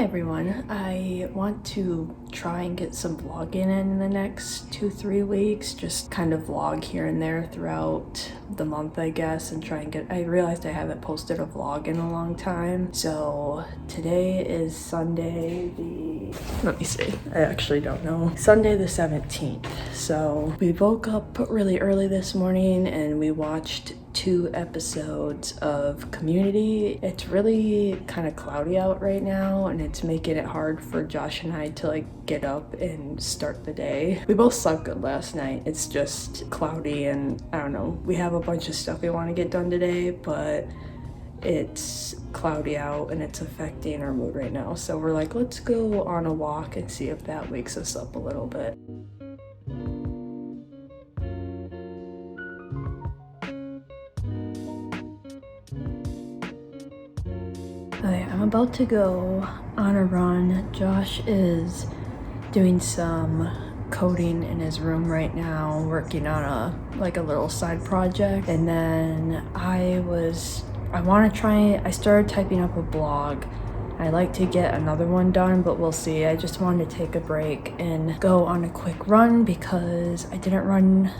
Hi everyone, I want to try and get some vlogging in the next 2-3 weeks, just kind of vlog here and there throughout the month I guess, and try and I realized I haven't posted a vlog in a long time. So today is Sunday let me see, I actually don't know. Sunday the 17th. So we woke up really early this morning and we watched 2 episodes of Community. It's really kind of cloudy out right now and it's making it hard for Josh and I to get up and start the day. We both slept good last night. It's just cloudy and I don't know, we have a bunch of stuff we want to get done today, but it's cloudy out and it's affecting our mood right now. So we're like, let's go on a walk and see if that wakes us up a little bit. Okay, I'm about to go on a run. Josh is doing some coding in his room right now, working on a little side project. And then I started typing up a blog. I'd like to get another one done, but we'll see. I just wanted to take a break and go on a quick run because I didn't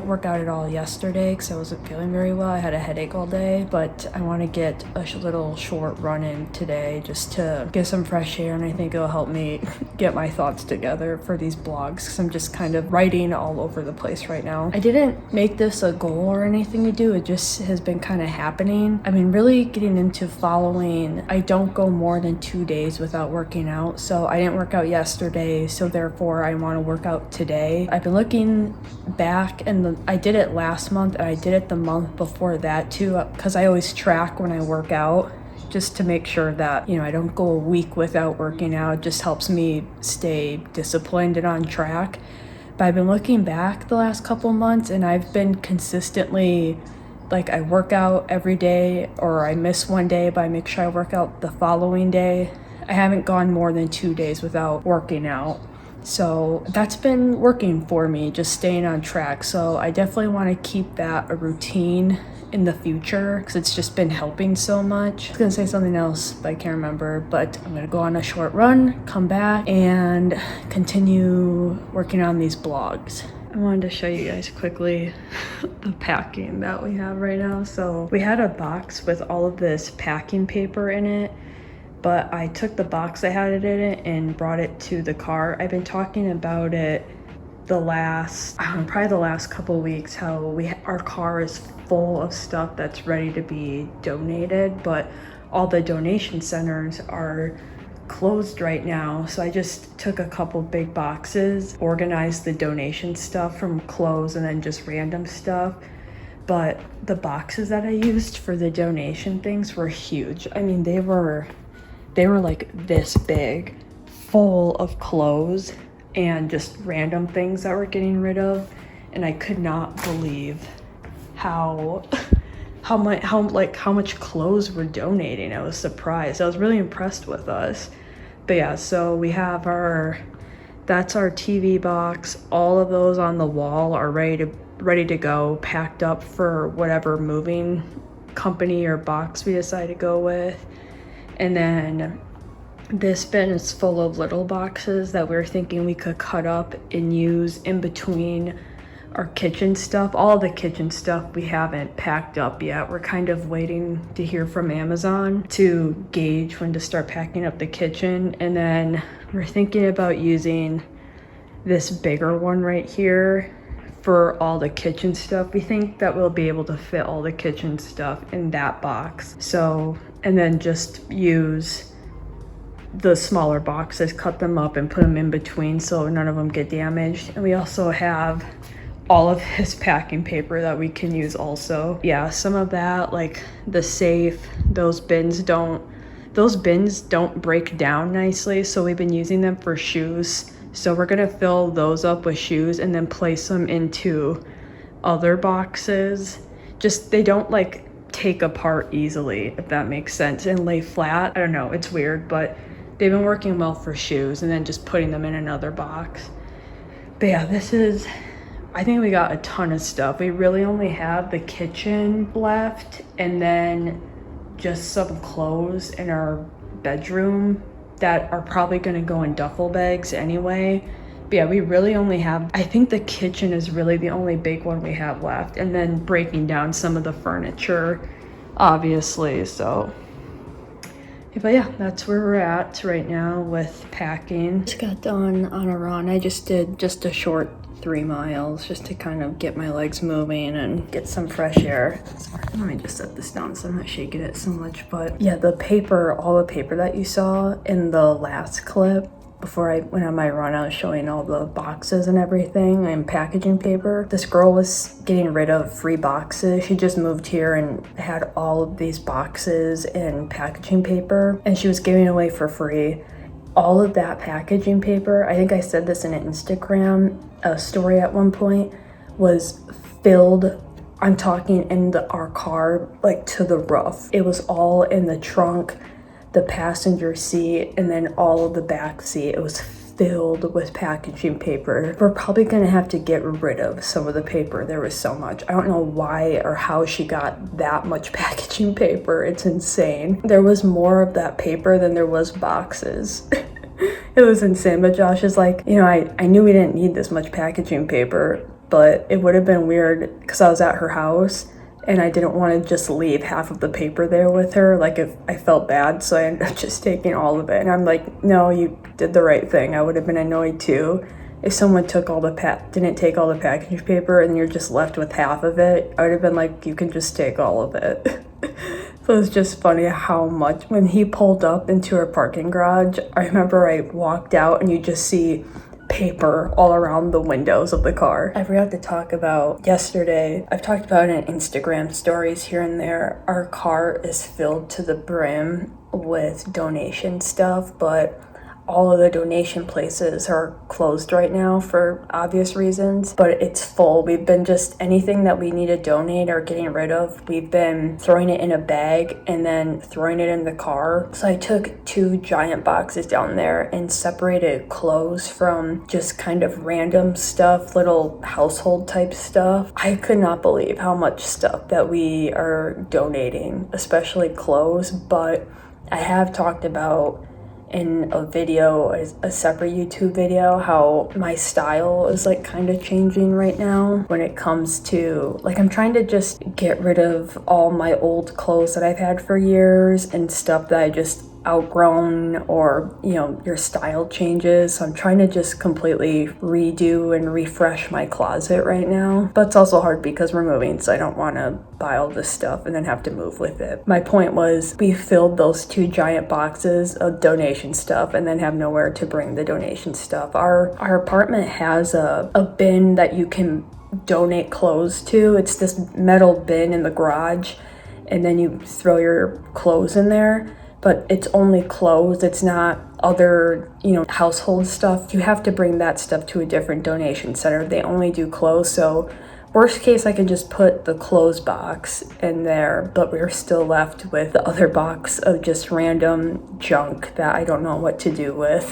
work out at all yesterday because I wasn't feeling very well. I had a headache all day, but I want to get a little short run in today just to get some fresh air, and I think it'll help me get my thoughts together for these blogs because I'm just kind of writing all over the place right now. I didn't make this a goal or anything to do. It just has been kind of happening. I mean, really getting into following. I don't go more than 2 days without working out, so I didn't work out yesterday, so therefore I want to work out today. I've been looking back, and I did it last month and I did it the month before that too, because I always track when I work out just to make sure that, I don't go a week without working out. It just helps me stay disciplined and on track. But I've been looking back the last couple months and I've been consistently, I work out every day, or I miss one day, but I make sure I work out the following day. I haven't gone more than 2 days without working out. So that's been working for me, just staying on track. So I definitely want to keep that a routine in the future because it's just been helping so much. I was gonna say something else, but I can't remember, but I'm gonna go on a short run, come back, and continue working on these blogs. I wanted to show you guys quickly the packing that we have right now. So we had a box with all of this packing paper in it, but I took the box that had it in it and brought it to the car. I've been talking about it probably the last couple weeks, how our car is full of stuff that's ready to be donated, but all the donation centers are closed right now. So I just took a couple big boxes, organized the donation stuff from clothes and then just random stuff. But the boxes that I used for the donation things were huge. I mean, they were like this big, full of clothes and just random things that we're getting rid of. And I could not believe how much clothes we're donating. I was surprised. I was really impressed with us. But yeah, so we have that's our TV box. All of those on the wall are ready to go, packed up for whatever moving company or box we decide to go with. And then this bin is full of little boxes that we're thinking we could cut up and use in between our kitchen stuff. All the kitchen stuff we haven't packed up yet. We're kind of waiting to hear from Amazon to gauge when to start packing up the kitchen. And then we're thinking about using this bigger one right here for all the kitchen stuff. We think that we'll be able to fit all the kitchen stuff in that box. So, and then just use the smaller boxes, cut them up and put them in between so none of them get damaged. And we also have all of his packing paper that we can use also. Yeah, some of that, like the safe, those bins don't break down nicely, so we've been using them for shoes. So we're gonna fill those up with shoes and then place them into other boxes. Just, they don't take apart easily, if that makes sense, and lay flat. I don't know, it's weird, but they've been working well for shoes and then just putting them in another box. But yeah, I think we got a ton of stuff. We really only have the kitchen left and then just some clothes in our bedroom that are probably gonna go in duffel bags anyway. But yeah, we really only have, I think the kitchen is really the only big one we have left, and then breaking down some of the furniture, obviously. So but yeah, that's where we're at right now with packing. Just got done on a run. I just did just a short 3 miles just to kind of get my legs moving and get some fresh air. Sorry, let me just set this down so I'm not shaking it so much. But yeah, the paper, all the paper that you saw in the last clip, before I went on my run, I was showing all the boxes and everything and packaging paper. This girl was getting rid of free boxes. She just moved here and had all of these boxes and packaging paper, and she was giving away for free. All of that packaging paper, I think I said this in an Instagram story at one point, was filled, I'm talking in our car, like to the roof. It was all in the trunk, the passenger seat, and then all of the back seat. It was filled with packaging paper. We're probably gonna have to get rid of some of the paper. There was so much. I don't know why or how she got that much packaging paper. It's insane. There was more of that paper than there was boxes. It was insane. But Josh is like, you know, I knew we didn't need this much packaging paper, but it would have been weird because I was at her house and I didn't want to just leave half of the paper there with her. Like, if I felt bad, so I ended up just taking all of it. And I'm like, no, you did the right thing. I would have been annoyed too if someone took all the didn't take all the packaging paper and you're just left with half of it. I would have been like, you can just take all of it. So it was just funny how much, when he pulled up into our parking garage, I remember I walked out and you just see paper all around the windows of the car. I forgot to talk about yesterday. I've talked about it in Instagram stories here and there. Our car is filled to the brim with donation stuff, but all of the donation places are closed right now for obvious reasons, but it's full. We've been just, anything that we need to donate or getting rid of, we've been throwing it in a bag and then throwing it in the car. So I took 2 giant boxes down there and separated clothes from just kind of random stuff, little household type stuff. I could not believe how much stuff that we are donating, especially clothes. But I have talked about in a video, a separate YouTube video, how my style is like kind of changing right now when it comes to, like, I'm trying to just get rid of all my old clothes that I've had for years and stuff that I just outgrown, or, you know, your style changes. So I'm trying to just completely redo and refresh my closet right now. But it's also hard because we're moving, so I don't want to buy all this stuff and then have to move with it. My point was, we filled those 2 giant boxes of donation stuff and then have nowhere to bring the donation stuff. Our apartment has a bin that you can donate clothes to. It's this metal bin in the garage, and then you throw your clothes in there. But it's only clothes. It's not other, you know, household stuff. You have to bring that stuff to a different donation center. They only do clothes. So worst case, I could just put the clothes box in there, but we're still left with the other box of just random junk that I don't know what to do with.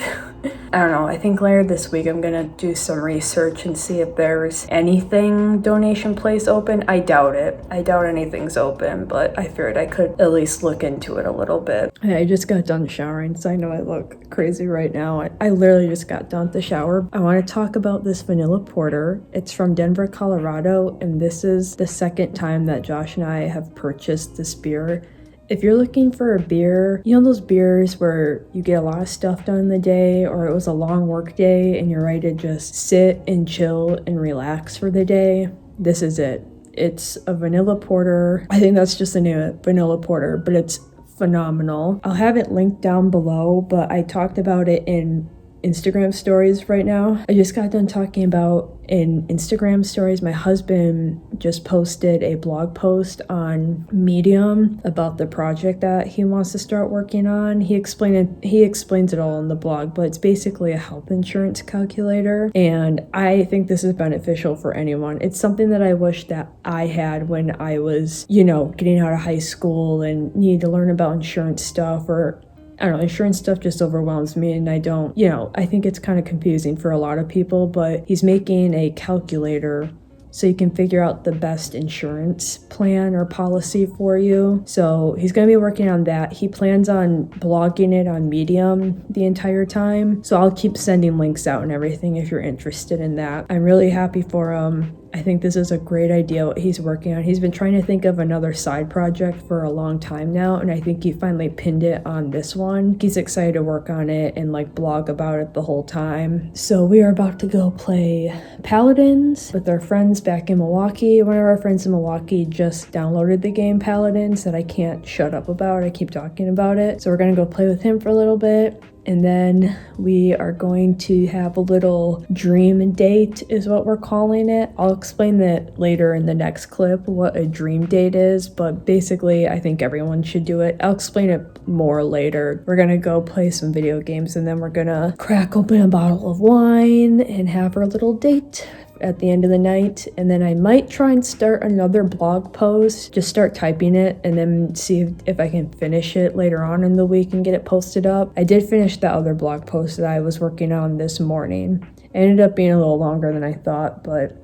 I don't know. I think later this week I'm gonna do some research and see if there's anything donation place open. I doubt it. I doubt anything's open, but I figured I could at least look into it a little bit. I just got done showering, so I know I look crazy right now. I literally just got done with the shower. I want to talk about this vanilla porter. It's from Denver, Colorado, and this is the second time that Josh and I have purchased this beer. If you're looking for a beer, you know those beers where you get a lot of stuff done in the day, or it was a long work day and you're ready to just sit and chill and relax for the day? This is it. It's a vanilla porter. I think that's just the name of it, vanilla porter, but it's phenomenal. I'll have it linked down below, but I talked about it in Instagram stories right now. I just got done talking about in Instagram stories. My husband just posted a blog post on Medium about the project that he wants to start working on. He explains it all in the blog, but it's basically a health insurance calculator, and I think this is beneficial for anyone. It's something that I wish that I had when I was, you know, getting out of high school and needed to learn about insurance stuff, or I don't know, insurance stuff just overwhelms me, and I don't, you know, I think it's kind of confusing for a lot of people. But he's making a calculator so you can figure out the best insurance plan or policy for you. So he's going to be working on that. He plans on blogging it on Medium the entire time. So I'll keep sending links out and everything if you're interested in that. I'm really happy for him. I think this is a great idea what he's working on. He's been trying to think of another side project for a long time now, and I think he finally pinned it on this one. He's excited to work on it and like blog about it the whole time. So we are about to go play Paladins with our friends back in Milwaukee. One of our friends in Milwaukee just downloaded the game Paladins that I can't shut up about. I keep talking about it. So we're gonna go play with him for a little bit. And then we are going to have a little dream date is what we're calling it. I'll explain that later in the next clip what a dream date is, but basically I think everyone should do it. I'll explain it more later. We're gonna go play some video games and then we're gonna crack open a bottle of wine and have our little date at the end of the night. And then I might try and start another blog post, just start typing it and then see if I can finish it later on in the week and get it posted up. I did finish the other blog post that I was working on this morning. It ended up being a little longer than I thought, but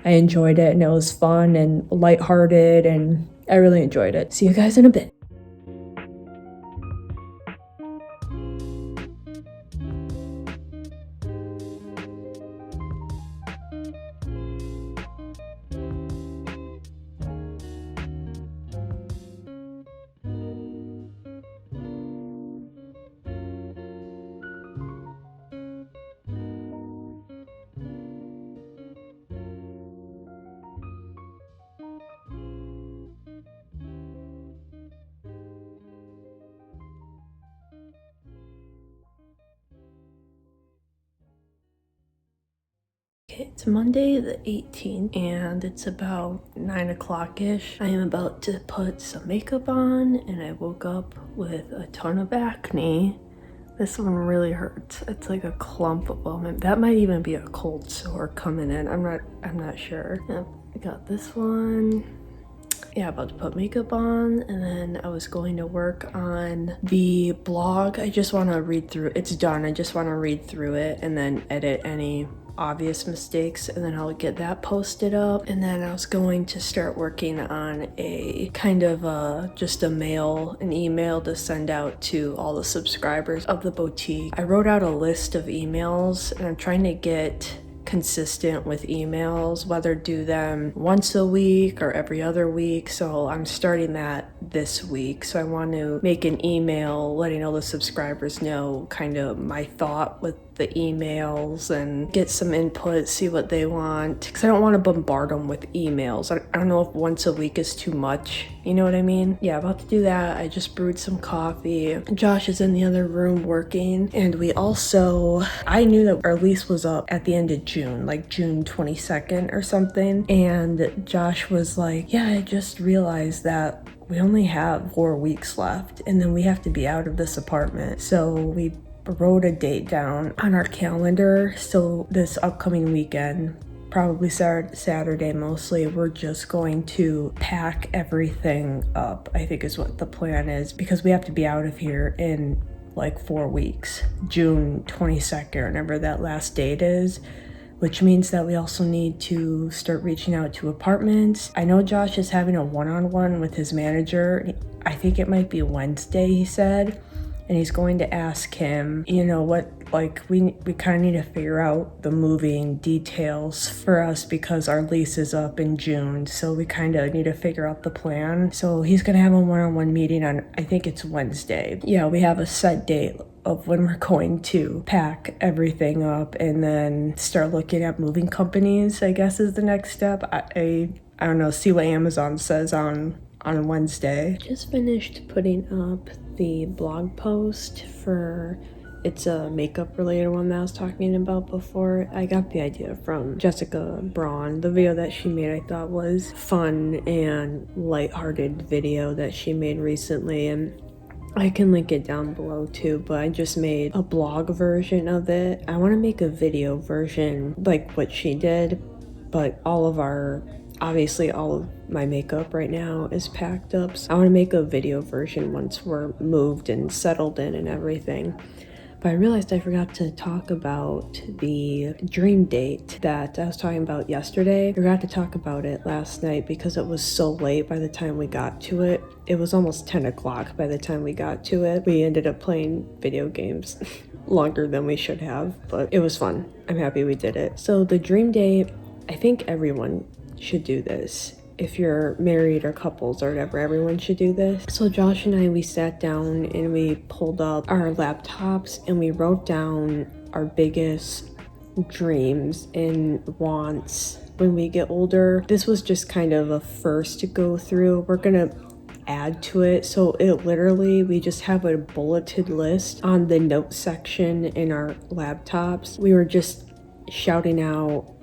I enjoyed it and it was fun and lighthearted and I really enjoyed it. See you guys in a bit. It's Monday the 18th and it's about 9 o'clock-ish. I am about to put some makeup on and I woke up with a ton of acne. This one really hurts. It's like a clump of them. That might even be a cold sore coming in. I'm not sure. Yep, I got this one. Yeah, about to put makeup on, and then I was going to work on the blog. I just want to read through it. It's done. I just want to read through it and then edit any obvious mistakes, and then I'll get that posted up. And then I was going to start working on a kind of just an email to send out to all the subscribers of the boutique. I wrote out a list of emails and I'm trying to get consistent with emails, whether do them once a week or every other week. So I'm starting that this week. So I want to make an email letting all the subscribers know kind of my thought with the emails and get some input, see what they want, because I don't want to bombard them with emails. I don't know if once a week is too much, you know what I mean? Yeah, about to do that. I just brewed some coffee. Josh is in the other room working, and I knew that our lease was up at the end of June, like June 22nd or something, and Josh was like, yeah, I just realized that we only have 4 weeks left and then we have to be out of this apartment. So we wrote a date down on our calendar. So this upcoming weekend, probably Saturday mostly, we're just going to pack everything up, I think is what the plan is, because we have to be out of here in like 4 weeks. June 22nd, whenever that last date is, which means that we also need to start reaching out to apartments. I know Josh is having a one-on-one with his manager. I think it might be Wednesday, he said. And he's going to ask him, you know, what, like, we kind of need to figure out the moving details for us because our lease is up in June. So we kind of need to figure out the plan. So he's going to have a one-on-one meeting on, I think it's Wednesday. Yeah, we have a set date of when we're going to pack everything up and then start looking at moving companies, I guess is the next step. I don't know, see what Amazon says on Wednesday. Just finished putting up the blog post for, it's a makeup related one that I was talking about before. I got the idea from Jessica Braun. The video that she made I thought was fun and lighthearted video that she made recently, and I can link it down below too, but I just made a blog version of it. I want to make a video version like what she did, but obviously all of my makeup right now is packed up. So I want to make a video version once we're moved and settled in and everything. But I realized I forgot to talk about the dream date that I was talking about yesterday. I forgot to talk about it last night because it was so late by the time we got to it. It was almost 10 o'clock by the time we got to it. We ended up playing video games longer than we should have, but it was fun. I'm happy we did it. So the dream date, I think everyone should do this. If you're married or couples or whatever, everyone should do this. So Josh and I, we sat down and we pulled up our laptops and we wrote down our biggest dreams and wants when we get older. This was just kind of a first to go through. We're gonna add to it. So it literally, we just have a bulleted list on the notes section in our laptops. We were just shouting out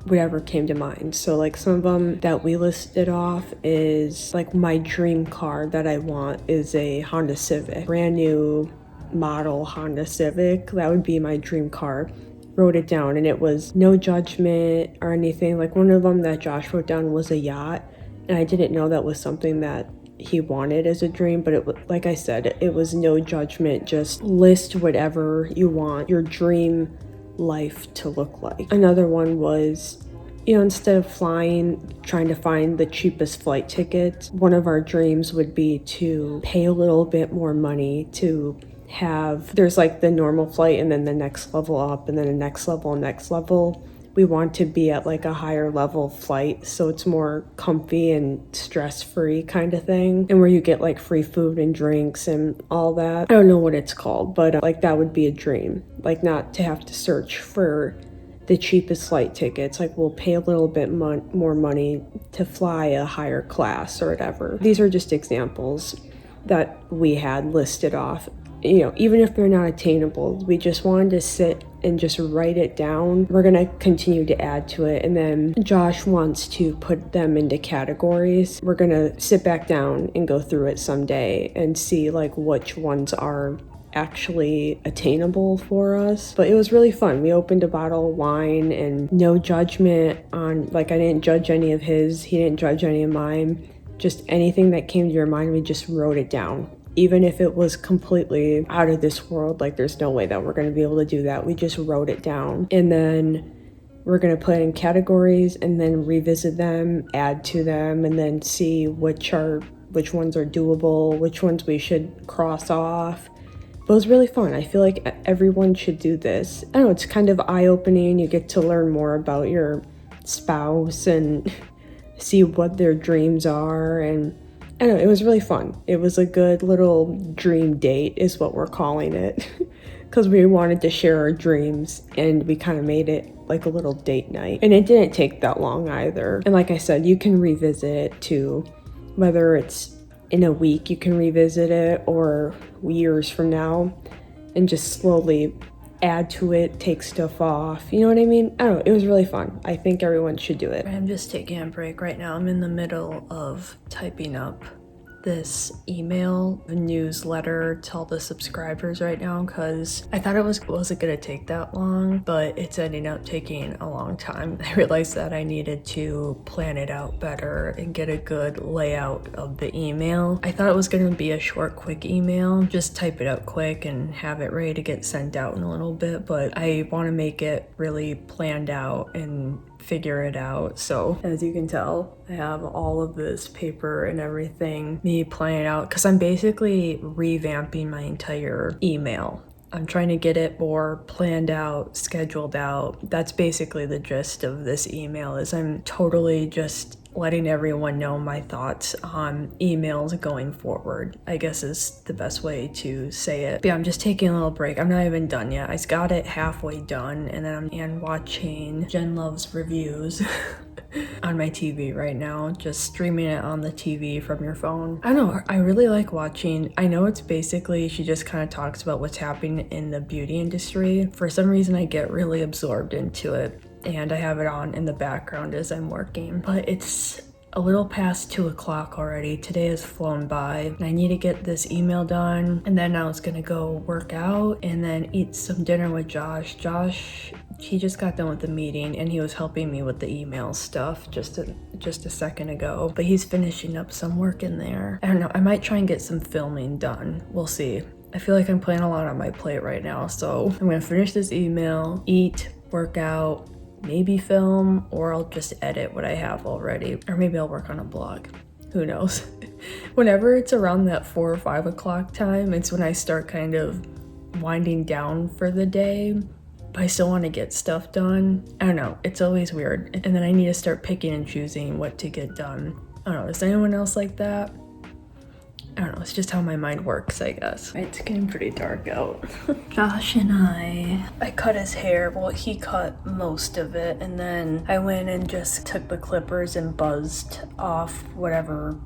whatever came to mind. So like some of them that we listed off is like my dream car that I want is a Honda Civic, brand new model Honda Civic. That would be my dream car. Wrote it down and it was no judgment or anything. Like one of them that Josh wrote down was a yacht, and I didn't know that was something that he wanted as a dream, but it was, like I said, it was no judgment. Just list whatever you want your dream life to look like. Another one was, instead of flying, trying to find the cheapest flight tickets, one of our dreams would be to pay a little bit more money to have, there's like the normal flight and then the next level up and then the next level. We want to be at like a higher level flight so it's more comfy and stress-free kind of thing, and where you get like free food and drinks and all that. I don't know what it's called, but like that would be a dream. Like not to have to search for the cheapest flight tickets. Like we'll pay a little bit more money to fly a higher class or whatever. These are just examples that we had listed off. Even if they're not attainable, we just wanted to sit and just write it down. We're gonna continue to add to it, and then Josh wants to put them into categories. We're gonna sit back down and go through it someday and see like which ones are actually attainable for us. But it was really fun. We opened a bottle of wine and no judgment on, like I didn't judge any of his, he didn't judge any of mine. Just anything that came to your mind, we just wrote it down. Even if it was completely out of this world, like there's no way that we're going to be able to do that. We just wrote it down. And then we're going to put it in categories and then revisit them, add to them, and then see which ones are doable, which ones we should cross off. But it was really fun. I feel like everyone should do this. I don't know, it's kind of eye-opening. You get to learn more about your spouse and see what their dreams are, and I don't know, it was really fun. It was a good little dream date is what we're calling it, because we wanted to share our dreams and we kind of made it like a little date night. And it didn't take that long either. And like I said, you can revisit it too, whether it's in a week you can revisit it or years from now and just slowly add to it, take stuff off. You know what I mean? I don't know, it was really fun. I think everyone should do it. I'm just taking a break right now. I'm in the middle of typing up this email newsletter to all the subscribers right now because I thought it wasn't gonna take that long, but it's ending up taking a long time. I realized that I needed to plan it out better and get a good layout of the email. I thought it was gonna be a short, quick email, just type it out quick and have it ready to get sent out in a little bit, but I want to make it really planned out and figure it out. So as you can tell, I have all of this paper and everything, me planning out, because I'm basically revamping my entire email. I'm trying to get it more planned out, scheduled out. That's basically the gist of this email, is I'm totally just letting everyone know my thoughts on emails going forward, I guess is the best way to say it. But yeah, I'm just taking a little break. I'm not even done yet. I got it halfway done, and then I'm watching Jen Loves Reviews on my TV right now, just streaming it on the TV from your phone. I don't know, I really like watching. I know it's basically, she just kind of talks about what's happening in the beauty industry. For some reason, I get really absorbed into it, and I have it on in the background as I'm working. But it's a little past 2 o'clock already. Today has flown by, and I need to get this email done, and then I was gonna go work out and then eat some dinner with Josh. He just got done with the meeting and he was helping me with the email stuff just a second ago, but he's finishing up some work in there. I don't know, I might try and get some filming done. We'll see. I feel like I'm putting a lot on my plate right now. So I'm gonna finish this email, eat, work out, maybe film, or I'll just edit what I have already. Or maybe I'll work on a blog. Who knows? Whenever it's around that 4 or 5 o'clock time, it's when I start kind of winding down for the day. But I still want to get stuff done. I don't know, it's always weird. And then I need to start picking and choosing what to get done. I don't know, is anyone else like that? I don't know, it's just how my mind works, I guess. It's getting pretty dark out. Josh and I cut his hair. Well, he cut most of it, and then I went and just took the clippers and buzzed off whatever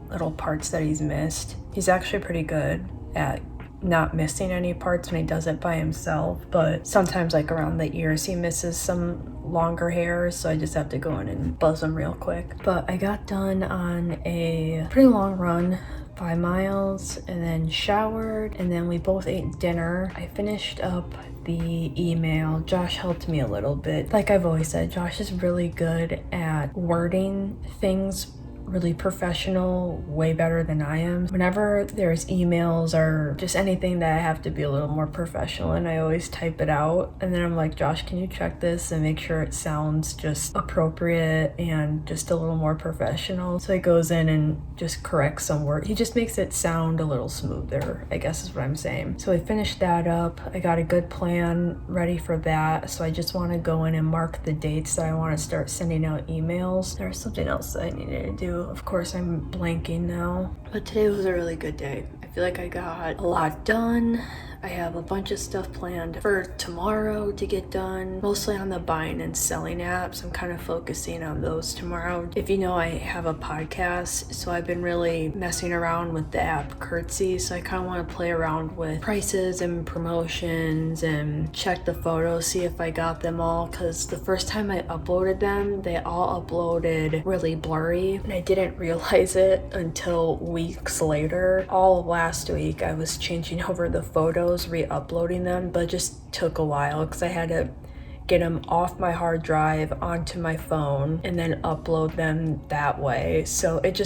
little parts that he's missed. He's actually pretty good at not missing any parts when he does it by himself, but sometimes like around the ears he misses some longer hairs, so I just have to go in and buzz them real quick. But I got done on a pretty long run, 5 miles, and then showered, and then we both ate dinner. I finished up the email. Josh helped me a little bit. Like I've always said, Josh is really good at wording things really professional, way better than I am. Whenever there's emails or just anything that I have to be a little more professional and I always type it out, and then I'm like, Josh, can you check this and make sure it sounds just appropriate and just a little more professional? So he goes in and just corrects some words. He just makes it sound a little smoother, I guess is what I'm saying. So I finished that up. I got a good plan ready for that. So I just want to go in and mark the dates that I want to start sending out emails. There's something else that I needed to do. Of course, I'm blanking now. But today was a really good day. I feel like I got a lot done. I have a bunch of stuff planned for tomorrow to get done, mostly on the buying and selling apps. I'm kind of focusing on those tomorrow. If you know, I have a podcast, so I've been really messing around with the app Curtsy, so I kind of want to play around with prices and promotions and check the photos, see if I got them all, because the first time I uploaded them, they all uploaded really blurry, and I didn't realize it until weeks later. All of last week, I was changing over the photos, re-uploading them, but it just took a while because I had to get them off my hard drive onto my phone and then upload them that way. So it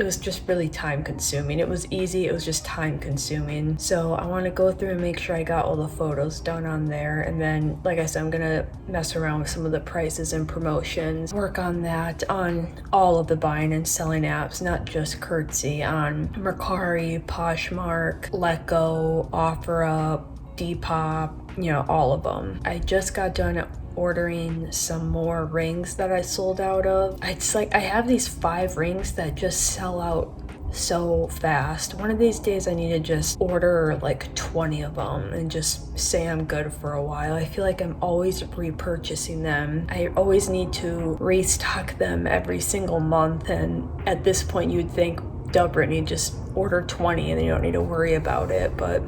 was just really time consuming. It was easy, it was just time consuming. So I want to go through and make sure I got all the photos done on there, and then like I said, I'm gonna mess around with some of the prices and promotions, work on that on all of the buying and selling apps, not just Curtsy, on Mercari, Poshmark, Letgo, OfferUp, Depop, you know, all of them. I just got done ordering some more rings that I sold out of. It's like I have these 5 rings that just sell out so fast. One of these days I need to just order like 20 of them and just say I'm good for a while. I feel like I'm always repurchasing them. I always need to restock them every single month, and at this point you'd think, duh, Brittany, just order 20 and then you don't need to worry about it, but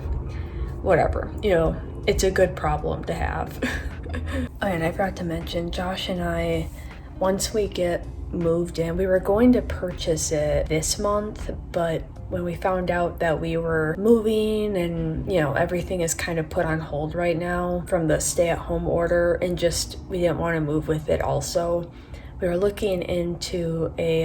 whatever. You know, it's a good problem to have. Oh, and I forgot to mention, Josh and I, once we get moved in, we were going to purchase it this month, but when we found out that we were moving and, you know, everything is kind of put on hold right now from the stay-at-home order, and just we didn't want to move with it also. We were looking into a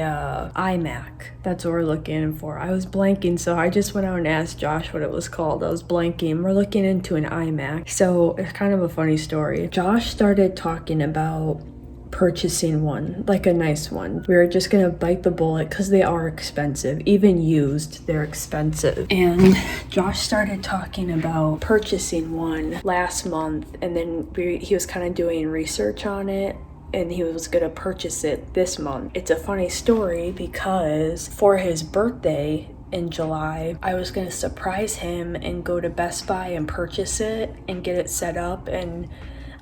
iMac. That's what we're looking for. I was blanking, so I just went out and asked Josh what it was called. I was blanking. We're looking into an iMac. So it's kind of a funny story. Josh started talking about purchasing one, like a nice one. We were just gonna bite the bullet because they are expensive. Even used, they're expensive. And Josh started talking about purchasing one last month, and then he was kind of doing research on it, and he was gonna purchase it this month. It's a funny story because for his birthday in July, I was gonna surprise him and go to Best Buy and purchase it and get it set up, and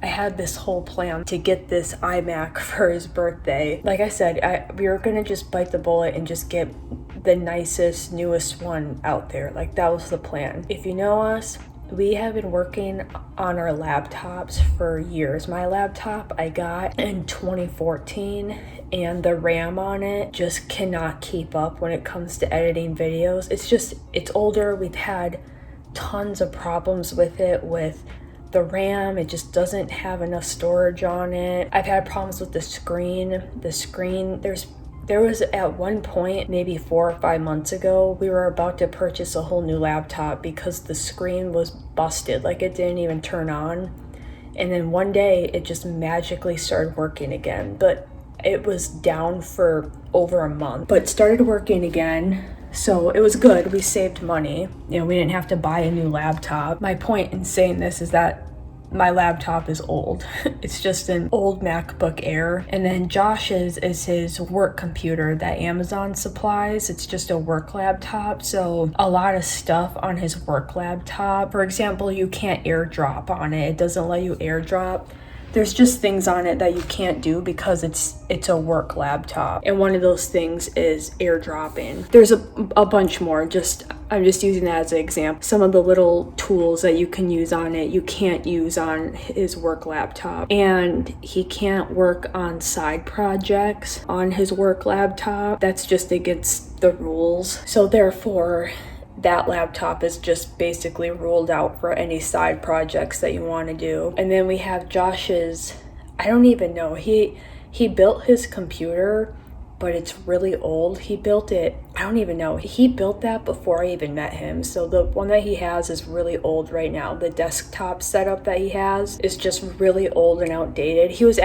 I had this whole plan to get this iMac for his birthday. Like I said, we were gonna just bite the bullet and just get the nicest, newest one out there. Like that was the plan. If you know us, we have been working on our laptops for years. My laptop I got in 2014, and the RAM on it just cannot keep up when it comes to editing videos. It's older. We've had tons of problems with it, with the RAM. It just doesn't have enough storage on it. I've had problems with the screen. There's There was at one point, maybe 4 or 5 months ago, we were about to purchase a whole new laptop because the screen was busted, like it didn't even turn on. And then one day it just magically started working again, but it was down for over a month, but started working again. So it was good. We saved money. We didn't have to buy a new laptop. My point in saying this is that my laptop is old. It's just an old MacBook Air. And then Josh's is his work computer that Amazon supplies. It's just a work laptop. So a lot of stuff on his work laptop, for example, you can't airdrop on it. It doesn't let you airdrop. There's just things on it that you can't do because it's a work laptop. And one of those things is airdropping. There's a bunch more. I'm just using that as an example. Some of the little tools that you can use on it, you can't use on his work laptop. And he can't work on side projects on his work laptop. That's just against the rules. So therefore, that laptop is just basically ruled out for any side projects that you want to do. And then we have Josh's, I don't even know, he built his computer, but it's really old. He built it, I don't even know. He built that before I even met him. So the one that he has is really old right now. The desktop setup that he has is just really old and outdated. He was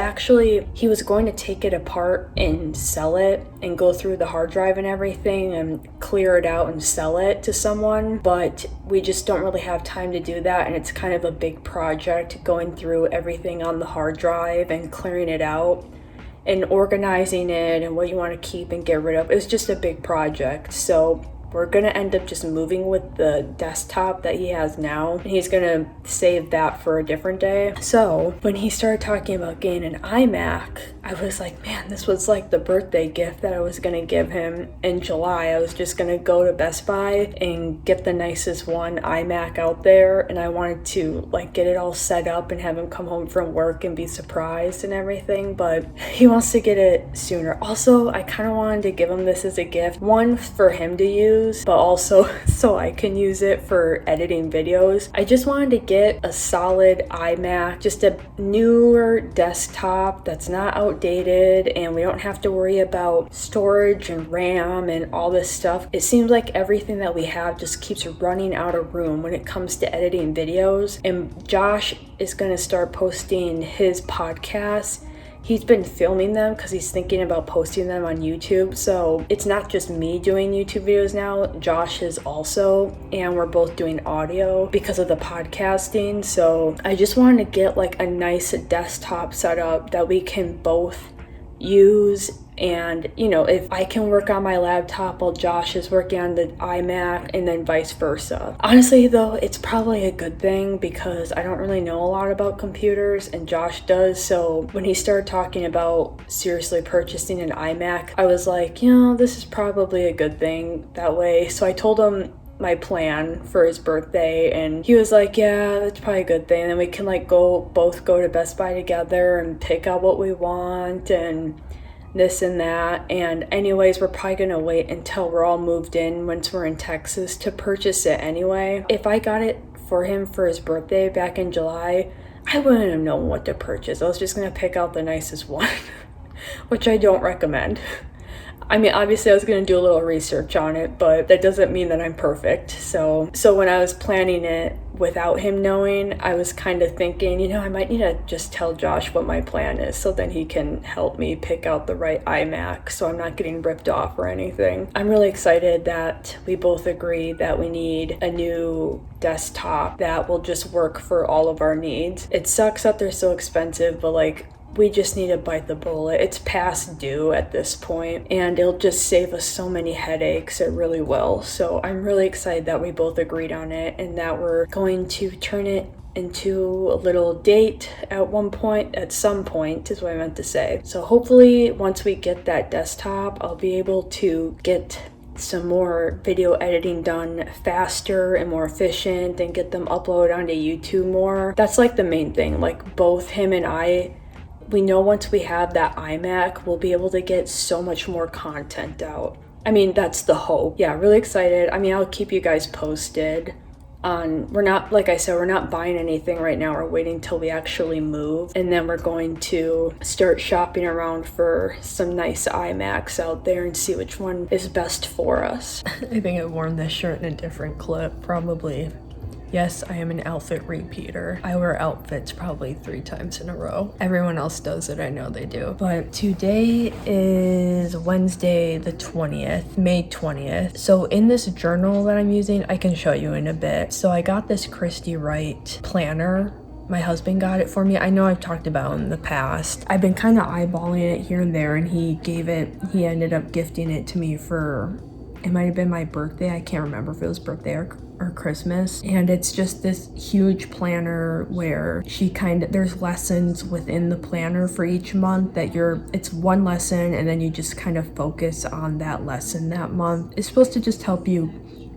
going to take it apart and sell it and go through the hard drive and everything and clear it out and sell it to someone. But we just don't really have time to do that. And it's kind of a big project going through everything on the hard drive and clearing it out and organizing it and what you want to keep and get rid of. It's just a big project. So we're going to end up just moving with the desktop that he has now. And he's going to save that for a different day. So when he started talking about getting an iMac, I was like, man, this was like the birthday gift that I was going to give him in July. I was just going to go to Best Buy and get the nicest one iMac out there. And I wanted to like get it all set up and have him come home from work and be surprised and everything. But he wants to get it sooner. Also, I kind of wanted to give him this as a gift. One, for him to use, but also so I can use it for editing videos. I just wanted to get a solid iMac, just a newer desktop that's not outdated, and we don't have to worry about storage and RAM and all this stuff. It seems like everything that we have just keeps running out of room when it comes to editing videos. And Josh is going to start posting his podcasts. He's been filming them because he's thinking about posting them on YouTube. So it's not just me doing YouTube videos now. Josh is also, and we're both doing audio because of the podcasting. So I just wanted to get like a nice desktop setup that we can both use. And, if I can work on my laptop while Josh is working on the iMac, and then vice versa. Honestly, though, it's probably a good thing because I don't really know a lot about computers, and Josh does. So when he started talking about seriously purchasing an iMac, I was like, this is probably a good thing that way. So I told him my plan for his birthday, and he was like, yeah, that's probably a good thing. And then we can both go to Best Buy together and pick out what we want and this and that. And anyways, we're probably gonna wait until we're all moved in once we're in Texas to purchase it anyway. If I got it for him for his birthday back in July, I wouldn't have known what to purchase. I was just gonna pick out the nicest one, which I don't recommend. I mean, obviously I was going to do a little research on it, but that doesn't mean that I'm perfect. So when I was planning it without him knowing, I was kind of thinking, I might need to just tell Josh what my plan is so then he can help me pick out the right iMac so I'm not getting ripped off or anything. I'm really excited that we both agree that we need a new desktop that will just work for all of our needs. It sucks that they're so expensive, but we just need to bite the bullet. It's past due at this point, and it'll just save us so many headaches. It really will. So I'm really excited that we both agreed on it and that we're going to turn it into a little date at some point is what I meant to say. So hopefully once we get that desktop, I'll be able to get some more video editing done faster and more efficient and get them uploaded onto YouTube more. That's the main thing. Both him and I, we know once we have that iMac, we'll be able to get so much more content out. I mean, that's the hope. Yeah, really excited. I mean, I'll keep you guys posted we're not, like I said, we're not buying anything right now. We're waiting till we actually move, and then we're going to start shopping around for some nice iMacs out there and see which one is best for us. I think I've worn this shirt in a different clip, probably. Yes, I am an outfit repeater. I wear outfits probably 3 times in a row. Everyone else does it, I know they do. But today is Wednesday the 20th, May 20th. So in this journal that I'm using, I can show you in a bit. So I got this Christy Wright planner. My husband got it for me. I know I've talked about it in the past. I've been kind of eyeballing it here and there, and he ended up gifting it to me for, it might have been my birthday. I can't remember if it was birthday or Christmas. And it's just this huge planner where there's lessons within the planner for each month it's one lesson, and then you just kind of focus on that lesson that month. It's supposed to just help you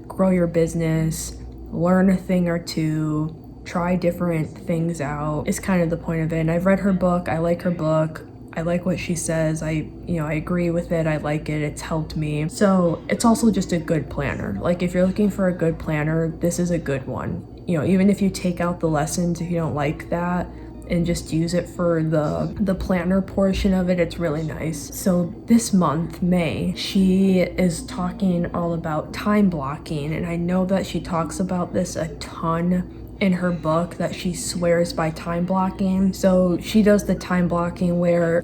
grow your business, learn a thing or two, try different things out. It's kind of the point of it. And I've read her book. I like her book. I like what she says. I agree with it. I like it. It's helped me. So it's also just a good planner. Like, if you're looking for a good planner, this is a good one. Even if you take out the lessons, if you don't like that, and just use it for the planner portion of it, it's really nice. So this month, May, she is talking all about time blocking. And I know that she talks about this a ton in her book, that she swears by time blocking. So she does the time blocking where,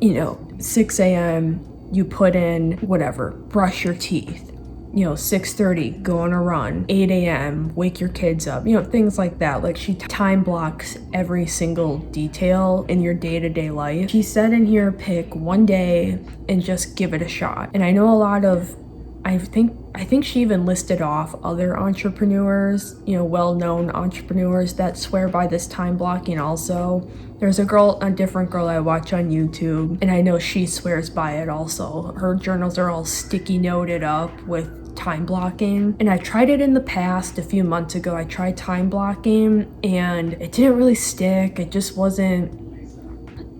6 a.m. you put in whatever, brush your teeth, 6:30 go on a run, 8 a.m. wake your kids up, things like that. Like, she time blocks every single detail in your day-to-day life. She said in here, pick one day and just give it a shot. And I know I think she even listed off other entrepreneurs, well-known entrepreneurs that swear by this time blocking also. There's a different girl I watch on YouTube, and I know she swears by it also. Her journals are all sticky noted up with time blocking. And I tried it in the past a few months ago. I tried time blocking and it didn't really stick. It just wasn't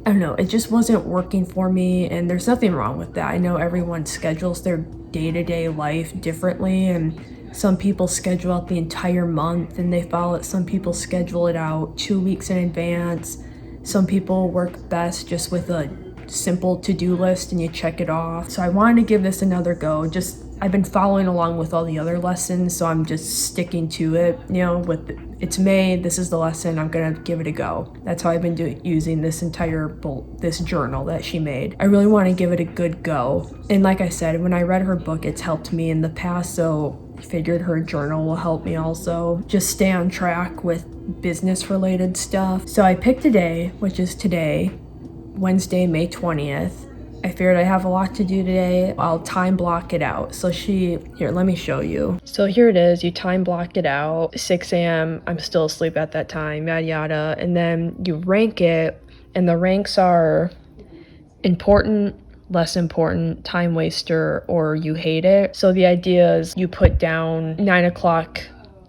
working for me, and there's nothing wrong with that. I know everyone schedules their day-to-day life differently, and some people schedule out the entire month and they follow it. Some people schedule it out 2 weeks in advance. Some people work best just with a simple to-do list and you check it off. So I wanted to give this another go. I've been following along with all the other lessons, so I'm just sticking to it. It's May, this is the lesson, I'm gonna give it a go. That's how I've been using this this journal that she made. I really want to give it a good go. And like I said, when I read her book, it's helped me in the past, so I figured her journal will help me also just stay on track with business related stuff. So I picked a day, which is today, Wednesday, May 20th. I figured I have a lot to do today. I'll time block it out. So here, let me show you. So here it is. You time block it out. 6 a.m. I'm still asleep at that time, yada, yada. And then you rank it. And the ranks are important, less important, time waster, or you hate it. So the idea is you put down 9 o'clock,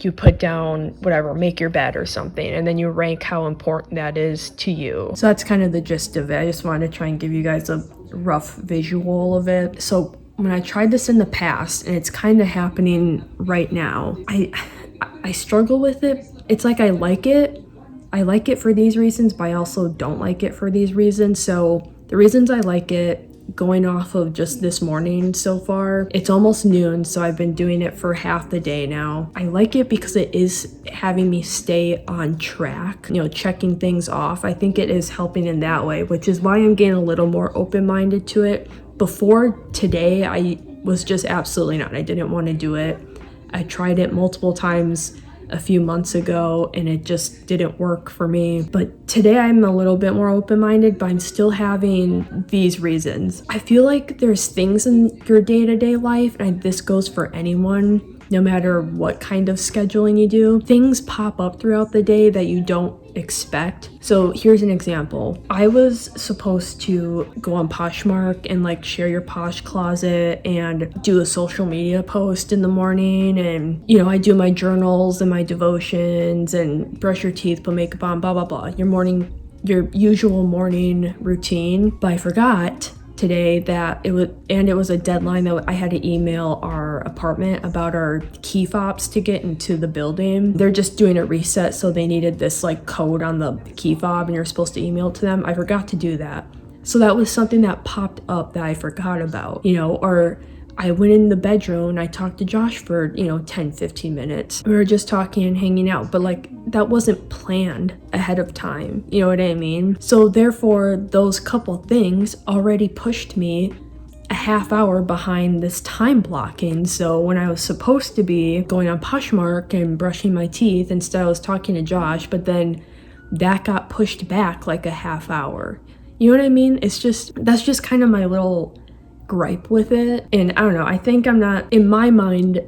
you put down whatever, make your bed or something, and then you rank how important that is to you. So that's kind of the gist of it. I just wanted to try and give you guys a rough visual of it. So when I tried this in the past, and it's kind of happening right now, I struggle with it. It's like I like it for these reasons, but I also don't like it for these reasons. So the reasons I like it, going off of just this morning so far, it's almost noon, so I've been doing it for half the day now. I like it because it is having me stay on track, checking things off. I think it is helping in that way, which is why I'm getting a little more open-minded to it. Before today, I was just absolutely not. I didn't want to do it. I tried it multiple times a few months ago and it just didn't work for me. But today I'm a little bit more open-minded, but I'm still having these reasons. I feel like there's things in your day-to-day life, and this goes for anyone, no matter what kind of scheduling you do, things pop up throughout the day that you don't expect. So here's an example. I was supposed to go on Poshmark and share your Posh closet and do a social media post in the morning, and I do my journals and my devotions and brush your teeth, put makeup on, blah blah blah, your usual morning routine. But I forgot today that it was a deadline that I had to email our apartment about our key fobs to get into the building. They're just doing a reset, so they needed this like code on the key fob and you're supposed to email it to them. I forgot to do that. So that was something that popped up that I forgot about, you know, or I went in the bedroom and I talked to Josh for, 10, 15 minutes. We were just talking and hanging out, but like that wasn't planned ahead of time. You know what I mean? So therefore, those couple things already pushed me a half hour behind this time blocking. So when I was supposed to be going on Poshmark and brushing my teeth, instead I was talking to Josh, but then that got pushed back like a half hour. You know what I mean? That's just kind of my little gripe with it. And I don't know, I think I'm not, in my mind,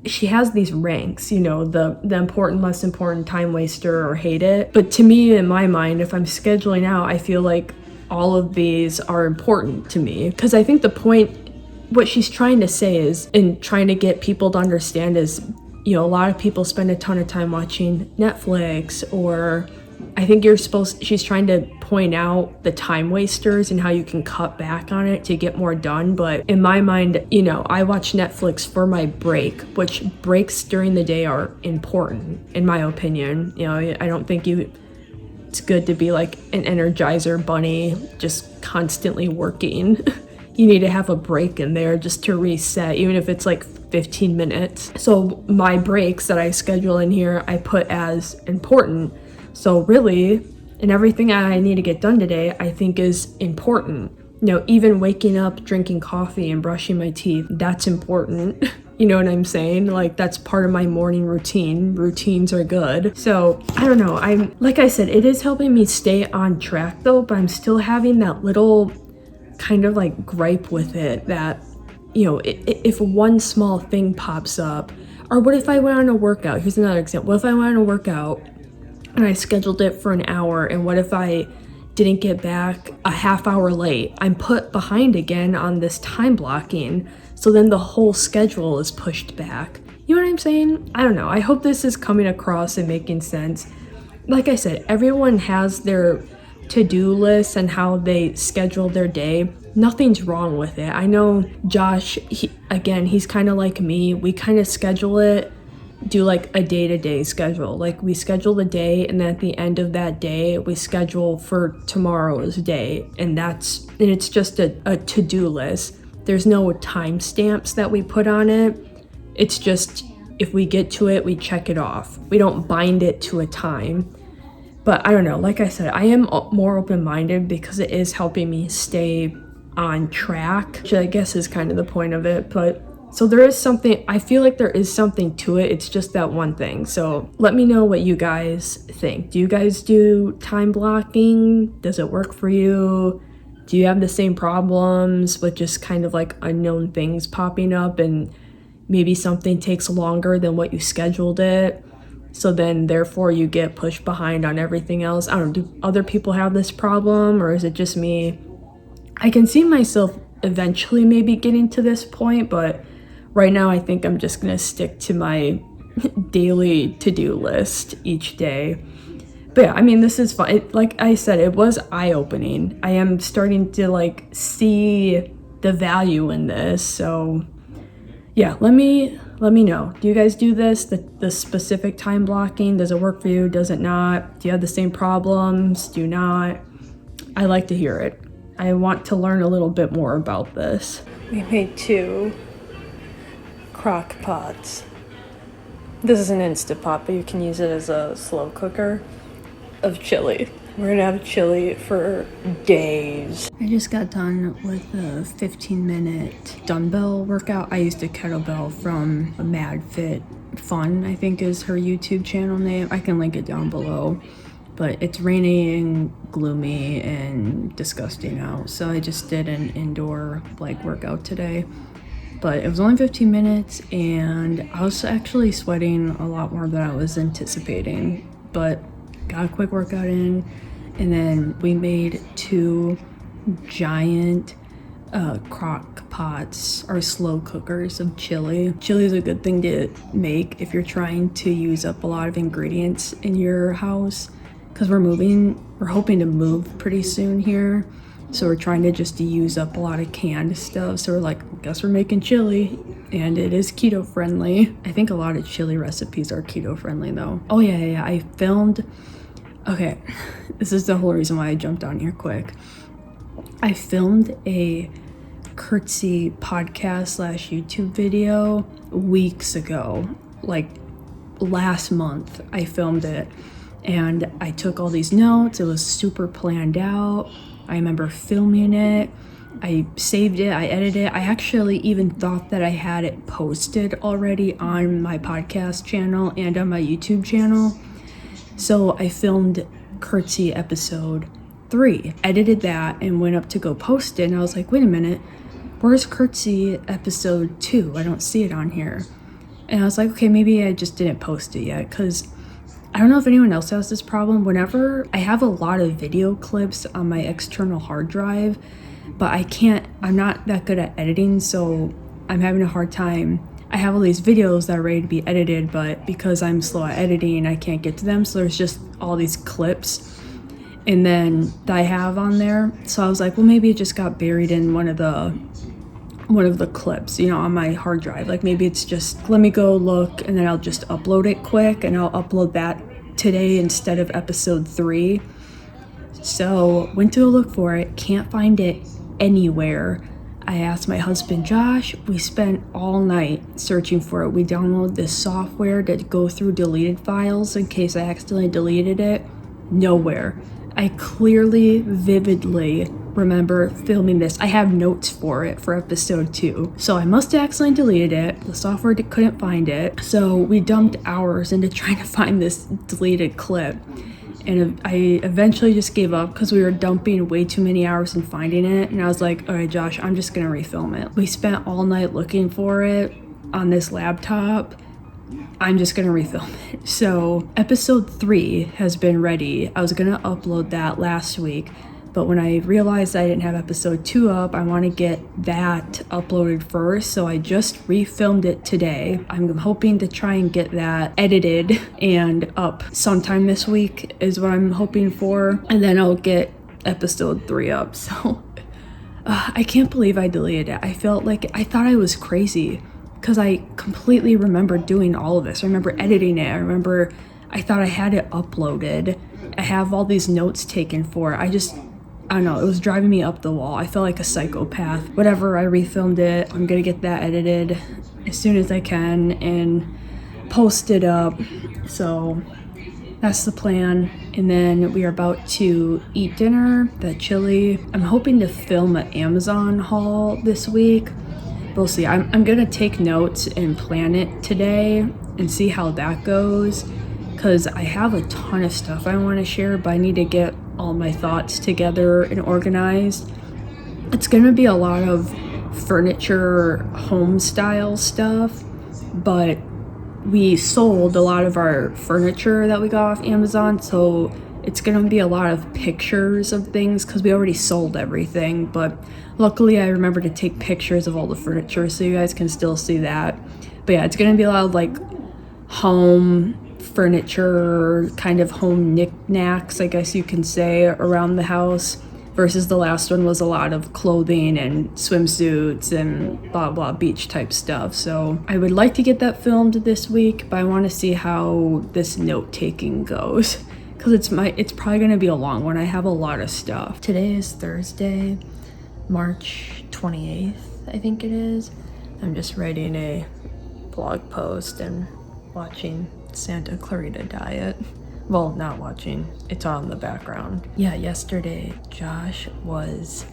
she has these ranks, the important, less important, time waster, or hate it. But to me, in my mind, if I'm scheduling out, I feel like all of these are important to me. Because I think the point, what she's trying to say is, and trying to get people to understand is, a lot of people spend a ton of time watching Netflix, or I think she's trying to point out the time wasters and how you can cut back on it to get more done. But in my mind, I watch Netflix for my break, which breaks during the day are important, in my opinion. I don't think it's good to be like an Energizer bunny, just constantly working. You need to have a break in there just to reset, even if it's like 15 minutes. So my breaks that I schedule in here, I put as important. So really, and everything I need to get done today, I think is important. Even waking up, drinking coffee, and brushing my teeth, that's important. You know what I'm saying? Like, that's part of my morning routine. Routines are good. So, I don't know. Like I said, it is helping me stay on track though, but I'm still having that little kind of like gripe with it that, if one small thing pops up, or what if I went on a workout? Here's another example. What if I went on a workout and I scheduled it for an hour, and what if I didn't get back a half hour late? I'm put behind again on this time blocking, so then the whole schedule is pushed back. You know what I'm saying? I don't know. I hope this is coming across and making sense. Like I said, everyone has their to-do list and how they schedule their day. Nothing's wrong with it. I know Josh, he's kind of like me. We kind of schedule it, do like a day-to-day schedule. Like we schedule the day, and then at the end of that day we schedule for tomorrow's day, and it's just a to-do list. There's no timestamps that we put on it. It's just, if we get to it, we check it off. We don't bind it to a time. But I don't know, like I said, I am more open-minded because it is helping me stay on track, which I guess is kind of the point of it. But so there is something, I feel like there is something to it. It's just that one thing. So let me know what you guys think. Do you guys do time blocking? Does it work for you? Do you have the same problems with just kind of like unknown things popping up, and maybe something takes longer than what you scheduled it? So then therefore you get pushed behind on everything else. I don't know, do other people have this problem, or is it just me? I can see myself eventually maybe getting to this point, but right now I think I'm just gonna stick to my daily to-do list each day. But yeah, I mean, this is fun. Like I said, it was eye-opening. I am starting to like see the value in this. So yeah, let me know. Do you guys do this? The specific time blocking? Does it work for you? Does it not? Do you have the same problems? Do you not? I like to hear it. I want to learn a little bit more about this. We made 2 crock pots. This is an Instant Pot, but you can use it as a slow cooker of chili. We're gonna have chili for days. I just got done with a 15-minute dumbbell workout. I used a kettlebell from Mad Fit Fun, I think is her YouTube channel name. I can link it down below. But it's rainy and gloomy and disgusting out, so I just did an indoor workout today. But it was only 15 minutes, and I was actually sweating a lot more than I was anticipating. But got a quick workout in, and then we made 2 giant crock pots or slow cookers of chili. Chili is a good thing to make if you're trying to use up a lot of ingredients in your house, because we're hoping to move pretty soon here, So we're trying to just use up a lot of canned stuff. So we're like, I guess we're making chili, and it is keto friendly. I think a lot of chili recipes are keto friendly though. Oh yeah, I filmed, okay, this is the whole reason why I jumped on here quick. I filmed a curtsy podcast slash YouTube video weeks ago, like last month I filmed it, and I took all these notes. It was super planned out. I remember filming it, I saved it, I edited it. I actually even thought that I had it posted already on my podcast channel and on my YouTube channel. So I filmed curtsy episode 3, edited that, and went up to go post it, and I was like, wait a minute, where's curtsy episode 2? I don't see it on here. And I was like, okay, maybe I just didn't post it yet, because I don't know if anyone else has this problem. Whenever I have a lot of video clips on my external hard drive, but I'm not that good at editing, so I'm having a hard time. I have all these videos that are ready to be edited, but because I'm slow at editing, I can't get to them. So there's just all these clips and then that I have on there. So I was like, well, maybe it just got buried in one of the clips, you know, on my hard drive. Like maybe it's just, let me go look, and then I'll just upload it quick, and I'll upload that today instead of episode 3. So went to go look for it, can't find it anywhere. I asked my husband Josh, we spent all night searching for it. We downloaded this software to go through deleted files in case I accidentally deleted it. Nowhere. I clearly, vividly remember filming this. I have notes for it for episode 2. So I must have accidentally deleted it. The software couldn't find it. So we dumped hours into trying to find this deleted clip. And I eventually just gave up because we were dumping way too many hours in finding it. And I was like, all right, Josh, I'm just gonna refilm it. We spent all night looking for it on this laptop. I'm just gonna refilm it. So episode 3 has been ready. I was gonna upload that last week, but when I realized I didn't have episode 2 up, I want to get that uploaded first. So I just refilmed it today. I'm hoping to try and get that edited and up sometime this week is what I'm hoping for. And then I'll get episode 3 up. So I can't believe I deleted it. I thought I was crazy because I completely remember doing all of this. I remember editing it. I thought I had it uploaded. I have all these notes taken for it. I don't know, it was driving me up the wall. I felt like a psychopath. Whatever, I refilmed it. I'm gonna get that edited as soon as I can and post it up. So that's the plan. And then we are about to eat dinner, the chili. I'm hoping to film an Amazon haul this week. We'll see. I'm gonna take notes and plan it today and see how that goes, because I have a ton of stuff I want to share, but I need to get all my thoughts together and organized. It's gonna be a lot of furniture, home style stuff, but we sold a lot of our furniture that we got off Amazon, so it's gonna be a lot of pictures of things because we already sold everything. But luckily I remember to take pictures of all the furniture so you guys can still see that. But yeah, it's gonna be a lot of like home furniture, kind of home knickknacks, I guess you can say, around the house, versus the last one was a lot of clothing and swimsuits and blah blah beach type stuff. So I would like to get that filmed this week, but I want to see how this note taking goes, because it's probably going to be a long one. I have a lot of stuff. Today is Thursday, March 28th, I think it is. I'm just writing a blog post and watching Santa Clarita Diet. Well, not watching, it's on in the background. Yeah, yesterday Josh was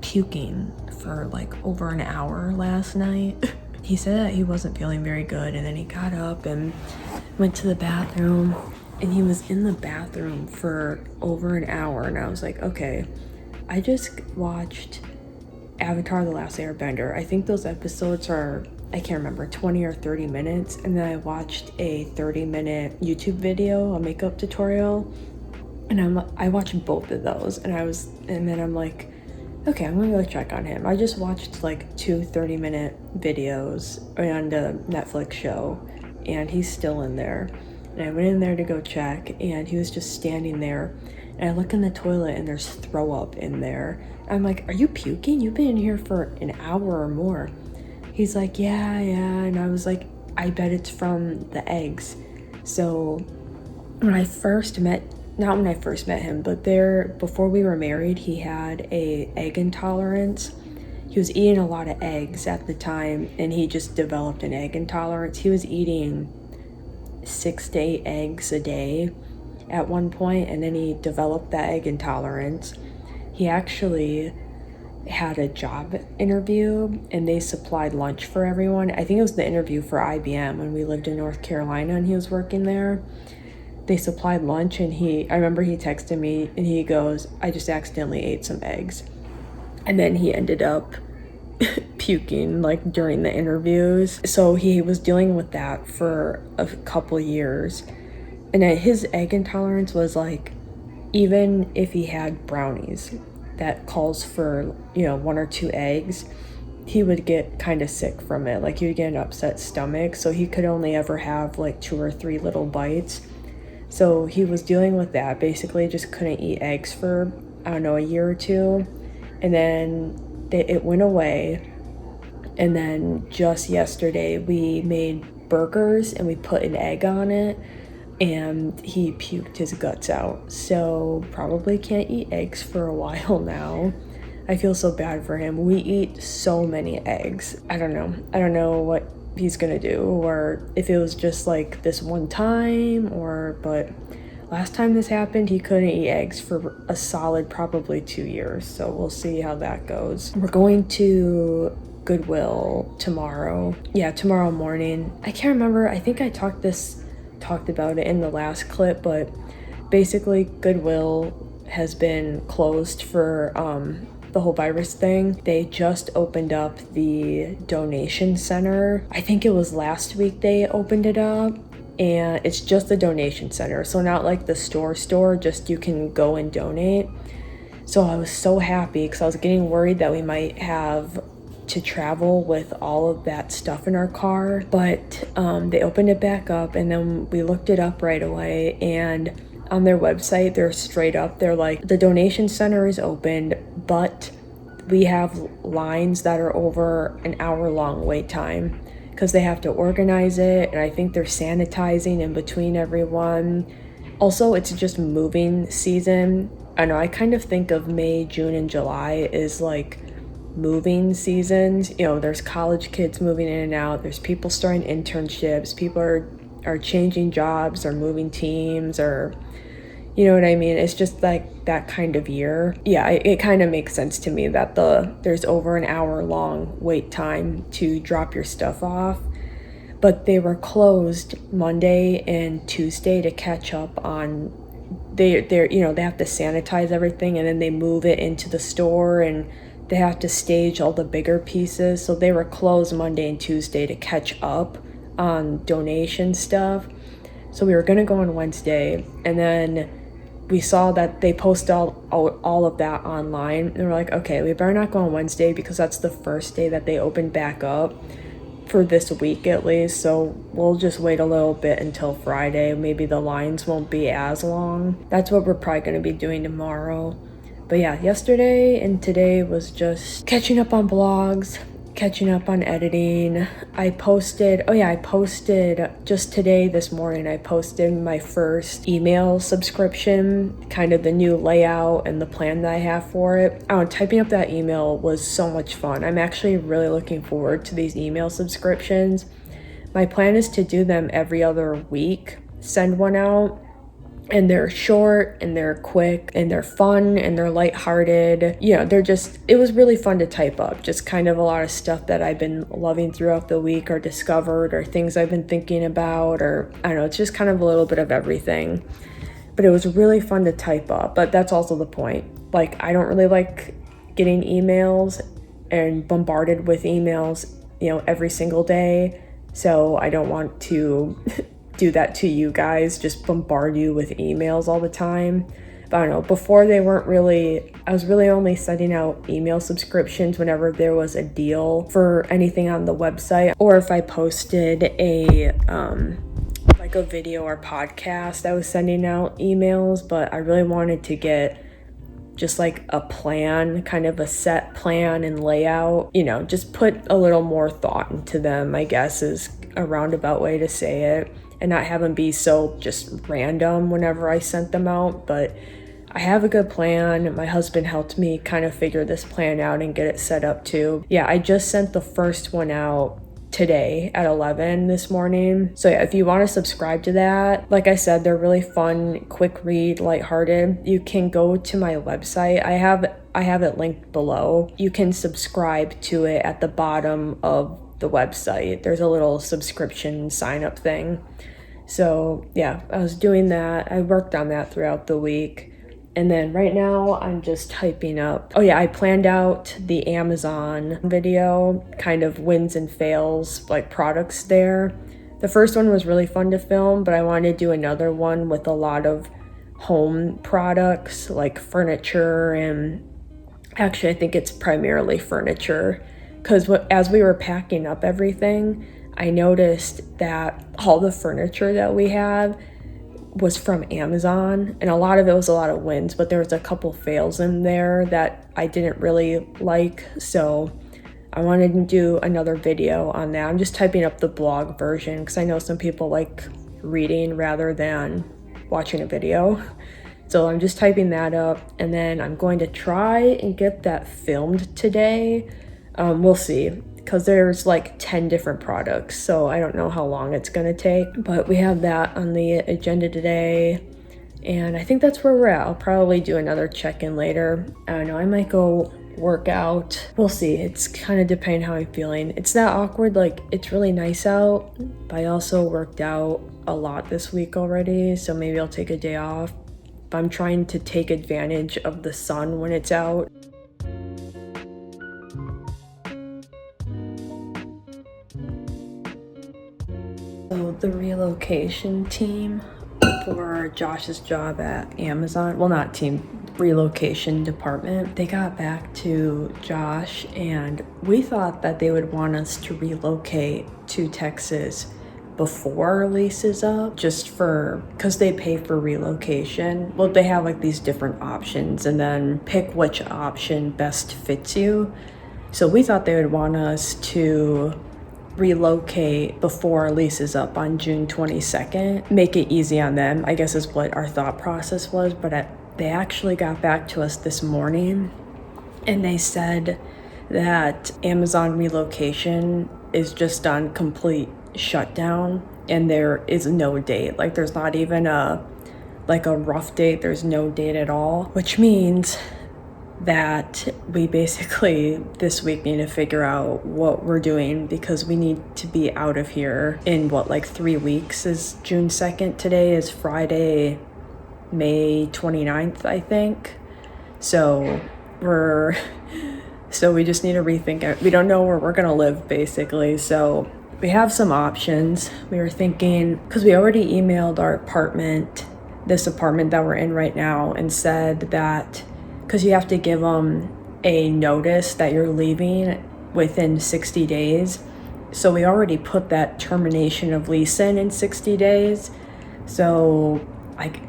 puking for like over an hour last night. He said that he wasn't feeling very good, and then he got up and went to the bathroom, and he was in the bathroom for over an hour. And I was like, okay, I just watched Avatar: The Last Airbender. I think those episodes are, I can't remember, 20 or 30 minutes. And then I watched a 30-minute YouTube video, a makeup tutorial. And I watched both of those. And then I'm like, okay, I'm gonna go check on him. I just watched like 2 30-minute videos on a Netflix show, and he's still in there. And I went in there to go check, and he was just standing there. and I look in the toilet and there's throw up in there. I'm like, are you puking? You've been in here for an hour or more. He's like, yeah. And I was like, I bet it's from the eggs. So when I first met, not when I first met him, but before we were married, he had a egg intolerance. He was eating a lot of eggs at the time, and he just developed an egg intolerance. He was eating 6 to 8 eggs a day at one point, and then he developed that egg intolerance. He actually had a job interview, and they supplied lunch for everyone. I think it was the interview for IBM when we lived in North Carolina and he was working there. They supplied lunch, and I remember he texted me and he goes, I just accidentally ate some eggs. And then he ended up puking like during the interviews. So he was dealing with that for a couple years. And his egg intolerance was like, even if he had brownies that calls for, 1 or 2 eggs, he would get kind of sick from it. Like he would get an upset stomach. So he could only ever have like 2 or 3 little bites. So he was dealing with that, basically just couldn't eat eggs for, I don't know, a year or 2. And then it went away. And then just yesterday we made burgers and we put an egg on it, and he puked his guts out. So probably can't eat eggs for a while now. I feel so bad for him. We eat so many eggs. I don't know what he's gonna do, or if it was just like this one time, but last time this happened, he couldn't eat eggs for a solid probably 2 years. So we'll see how that goes. We're going to Goodwill tomorrow. Yeah, tomorrow morning. I can't remember. I think I talked about it in the last clip, but basically Goodwill has been closed for the whole virus thing. They just opened up the donation center. I think it was last week they opened it up, and it's just the donation center. So not like the store, just you can go and donate. So I was so happy because I was getting worried that we might have to travel with all of that stuff in our car, but they opened it back up, and then we looked it up right away, and on their website they're straight up, they're like, the donation center is opened, but we have lines that are over an hour-long wait time because they have to organize it, and I think they're sanitizing in between everyone. Also, it's just moving season. I know, I kind of think of May, June, and July is like moving seasons. There's college kids moving in and out, there's people starting internships, people are changing jobs or moving teams, or you know what I mean? It's just like that kind of year. Yeah, it kind of makes sense to me that there's over an hour long wait time to drop your stuff off. But they were closed Monday and Tuesday to catch up on they have to sanitize everything, and then they move it into the store, and they have to stage all the bigger pieces. So they were closed Monday and Tuesday to catch up on donation stuff. So we were gonna go on Wednesday, and then we saw that they posted all of that online, and we're like, okay, we better not go on Wednesday because that's the first day that they opened back up for this week at least. So we'll just wait a little bit until Friday. Maybe the lines won't be as long. That's what we're probably going to be doing tomorrow. But yeah, yesterday and today was just catching up on blogs, catching up on editing. I posted just today, this morning, I posted my first email subscription, kind of the new layout and the plan that I have for it. Typing up that email was so much fun. I'm actually really looking forward to these email subscriptions. My plan is to do them every other week, send one out. And they're short, and they're quick, and they're fun, and they're lighthearted. It was really fun to type up. Just kind of a lot of stuff that I've been loving throughout the week, or discovered, or things I've been thinking about, or I don't know, it's just kind of a little bit of everything. But it was really fun to type up, but that's also the point. Like, I don't really like getting emails and bombarded with emails, every single day. So I don't want to do that to you guys, just bombard you with emails all the time. But I don't know, before I was really only sending out email subscriptions whenever there was a deal for anything on the website, or if I posted like a video or podcast. I was sending out emails, but I really wanted to get just like a plan, kind of a set plan and layout, you know, just put a little more thought into them, I guess is a roundabout way to say it, and not have them be so just random whenever I sent them out. But I have a good plan. My husband helped me kind of figure this plan out and get it set up too. Yeah, I just sent the first one out today at 11 this morning. So yeah, if you want to subscribe to that, like I said, they're really fun, quick read, lighthearted. You can go to my website. I have it linked below. You can subscribe to it at the bottom of the website. There's a little subscription sign up thing. So yeah, I was doing that. I worked on that throughout the week. And then right now I'm just typing up. Oh yeah, I planned out the Amazon video, kind of wins and fails, like products there. The first one was really fun to film, but I wanted to do another one with a lot of home products like furniture, and actually I think it's primarily furniture, because as we were packing up everything, I noticed that all the furniture that we have was from Amazon, and a lot of it was a lot of wins, but there was a couple fails in there that I didn't really like, so I wanted to do another video on that. I'm just typing up the blog version because I know some people like reading rather than watching a video, so I'm just typing that up, and then I'm going to try and get that filmed today. We'll see, because there's like 10 different products, so I don't know how long it's gonna take, but we have that on the agenda today, and I think that's where we're at. I'll probably do another check-in later. I don't know, I might go work out. We'll see. It's kind of depending how I'm feeling. It's that awkward, like it's really nice out, but I also worked out a lot this week already, so maybe I'll take a day off. But I'm trying to take advantage of the sun when it's out. So the relocation team for Josh's job at Amazon, well, not team, relocation department, they got back to Josh, and we thought that they would want us to relocate to Texas before our lease is up, just because they pay for relocation. Well, they have like these different options, and then pick which option best fits you. So we thought they would want us to relocate before our lease is up on June 22nd. Make it easy on them, I guess is what our thought process was. But they actually got back to us this morning, and they said that Amazon relocation is just on complete shutdown, and there is no date. Like there's not even a rough date. There's no date at all, which means that we basically this week need to figure out what we're doing, because we need to be out of here in 3 weeks. Is June 2nd. Today is Friday, May 29th, I think. So we just need to rethink it. We don't know where we're gonna live basically, so we have some options. We were thinking, because we already emailed our apartment, this apartment that we're in right now, and said that because you have to give them a notice that you're leaving within 60 days. So we already put that termination of lease in 60 days. So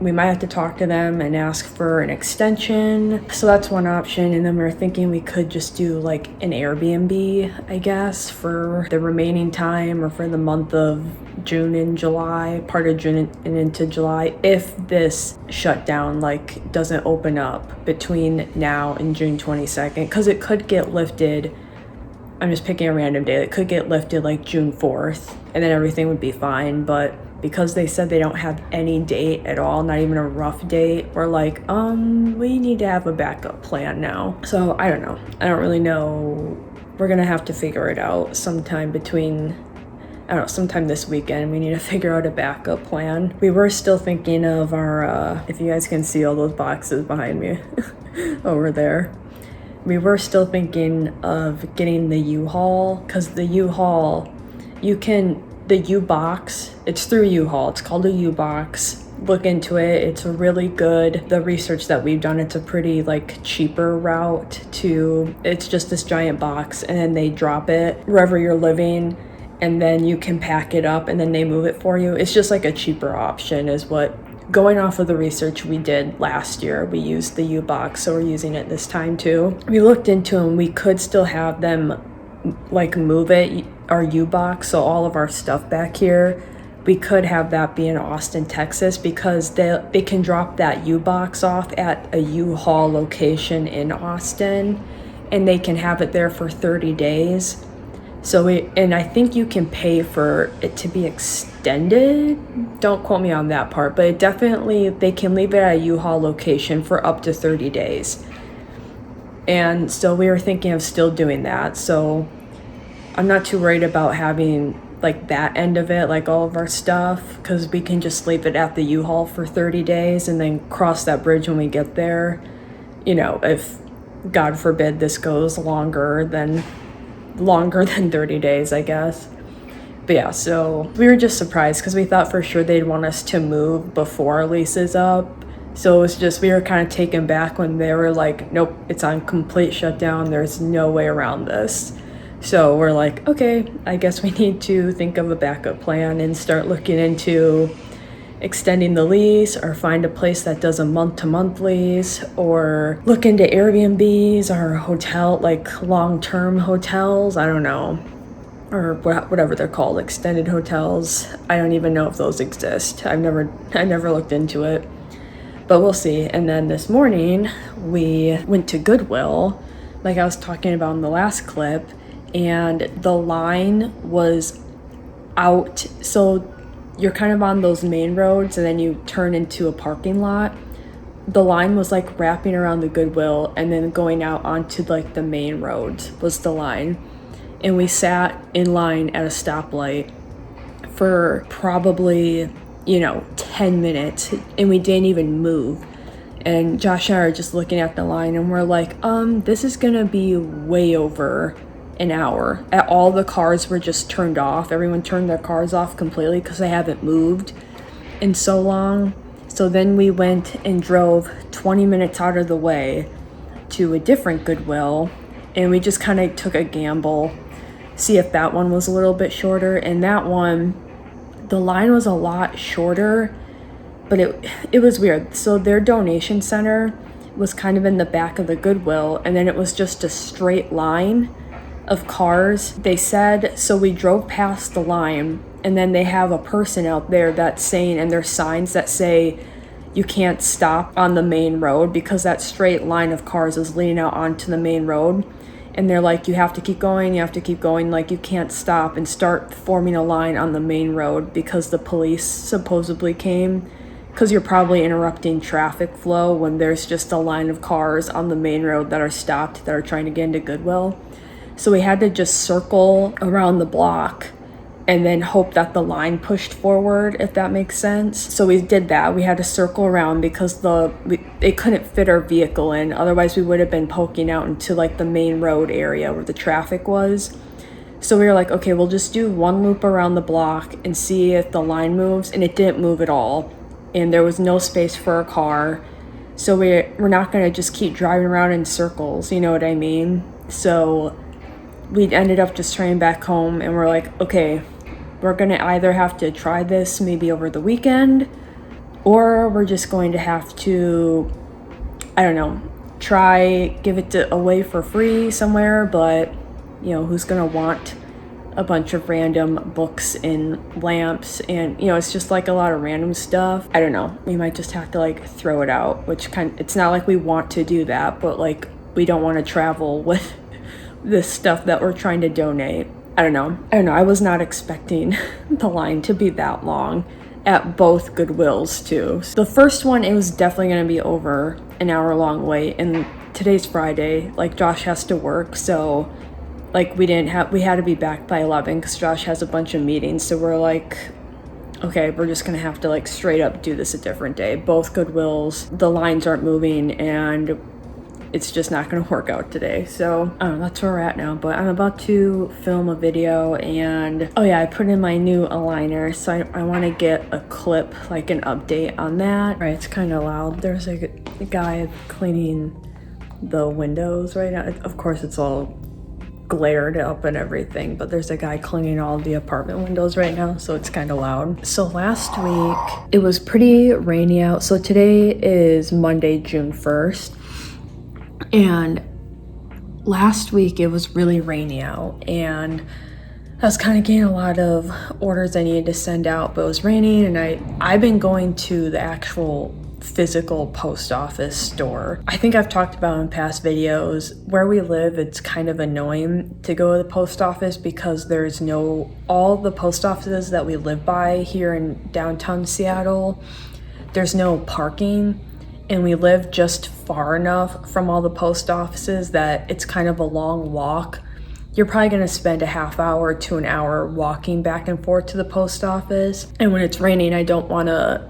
we might have to talk to them and ask for an extension. So that's one option. And then we were thinking we could just do like an Airbnb, I guess, for the remaining time, or for the month of June and July, part of June and into July, if this shutdown doesn't open up between now and June 22nd, because it could get lifted. I'm just picking a random day. It could get lifted like June 4th, and then everything would be fine. But because they said they don't have any date at all, not even a rough date, we're like, we need to have a backup plan now. So I don't know. I don't really know. We're gonna have to figure it out sometime this weekend. We need to figure out a backup plan. We were still thinking of our, if you guys can see all those boxes behind me over there. We were still thinking of getting the U-Haul, because the U-Haul, the U-Box, it's through U-Haul. It's called a U-Box. Look into it. It's really good. The research that we've done, it's a pretty cheaper route to, it's just this giant box, and then they drop it wherever you're living. and then you can pack it up and then they move it for you. It's just like a cheaper option is what, going off of the research we did last year, we used the U-Box, so we're using it this time too. We looked into them, we could still have them like move it, our U-Box, so all of our stuff back here, we could have that be in Austin, Texas, because they can drop that U-Box off at a U-Haul location in Austin, and they can have it there for 30 days. So and I think you can pay for it to be extended. Don't quote me on that part, but they can leave it at a U-Haul location for up to 30 days. And so we were thinking of still doing that. So I'm not too worried about having like that end of it, like all of our stuff, because we can just leave it at the U-Haul for 30 days and then cross that bridge when we get there. You know, if God forbid this goes longer than 30 days, I guess. But yeah, so we were just surprised because we thought for sure they'd want us to move before our lease is up. So it was just, we were kind of taken back when they were like, nope, it's on complete shutdown. There's no way around this. So we're like, okay, I guess we need to think of a backup plan and start looking into extending the lease, or find a place that does a month-to-month lease, or look into Airbnbs or hotel, like long-term hotels, I don't know, or whatever they're called, extended hotels. I don't even know if those exist. I never looked into it, but we'll see. And then this morning we went to Goodwill, like I was talking about in the last clip, and the line was out. So you're kind of on those main roads and then you turn into a parking lot. The line was like wrapping around the Goodwill and then going out onto like the main roads was the line. And we sat in line at a stoplight for probably, 10 minutes, and we didn't even move. And Josh and I are just looking at the line and we're like, this is gonna be way over an hour. All the cars were just turned off. Everyone turned their cars off completely because they haven't moved in so long. So then we went and drove 20 minutes out of the way to a different Goodwill, and we just kind of took a gamble, see if that one was a little bit shorter. And that one, the line was a lot shorter, but it was weird. So their donation center was kind of in the back of the Goodwill, and then it was just a straight line of cars, they said. So we drove past the line, and then they have a person out there that's saying, and there's signs that say you can't stop on the main road because that straight line of cars is leading out onto the main road. And they're like, you have to keep going, like you can't stop and start forming a line on the main road because the police supposedly came, because you're probably interrupting traffic flow when there's just a line of cars on the main road that are stopped that are trying to get into Goodwill. So we had to just circle around the block and then hope that the line pushed forward, if that makes sense. So we did that. We had to circle around because they couldn't fit our vehicle in. Otherwise, we would have been poking out into like the main road area where the traffic was. So we were like, okay, we'll just do one loop around the block and see if the line moves. And it didn't move at all. And there was no space for a car. So we're not going to just keep driving around in circles, you know what I mean? So we ended up just turning back home, and we're like, okay, we're gonna either have to try this maybe over the weekend, or we're just going to have to, I don't know, give it away for free somewhere. But who's gonna want a bunch of random books and lamps, and it's just like a lot of random stuff. I don't know, we might just have to like throw it out, which it's not like we want to do that, but like we don't want to travel with this stuff that we're trying to donate. I don't know. I was not expecting the line to be that long at both Goodwills too. So the first one, it was definitely going to be over an hour long wait, and today's Friday, like Josh has to work, so like we had to be back by 11 because Josh has a bunch of meetings. So we're like, okay, we're just gonna have to like straight up do this a different day. Both Goodwills, the lines aren't moving, and it's just not going to work out today. So I don't know, that's where we're at now. But I'm about to film a video, and oh yeah, I put in my new aligner, so I want to get a clip, like an update on that. All right, it's kind of loud. There's a guy cleaning the windows right now. Of course, it's all glared up and everything, but there's a guy cleaning all the apartment windows right now, so it's kind of loud. So last week it was pretty rainy out. So today is Monday, June 1st, and last week it was really rainy out, and I was kind of getting a lot of orders I needed to send out, but it was raining, and I've been going to the actual physical post office store. I think I've talked about in past videos, where we live, it's kind of annoying to go to the post office because there's all the post offices that we live by here in downtown Seattle, there's no parking, and we live just far enough from all the post offices that it's kind of a long walk. You're probably gonna spend a half hour to an hour walking back and forth to the post office. And when it's raining, I don't wanna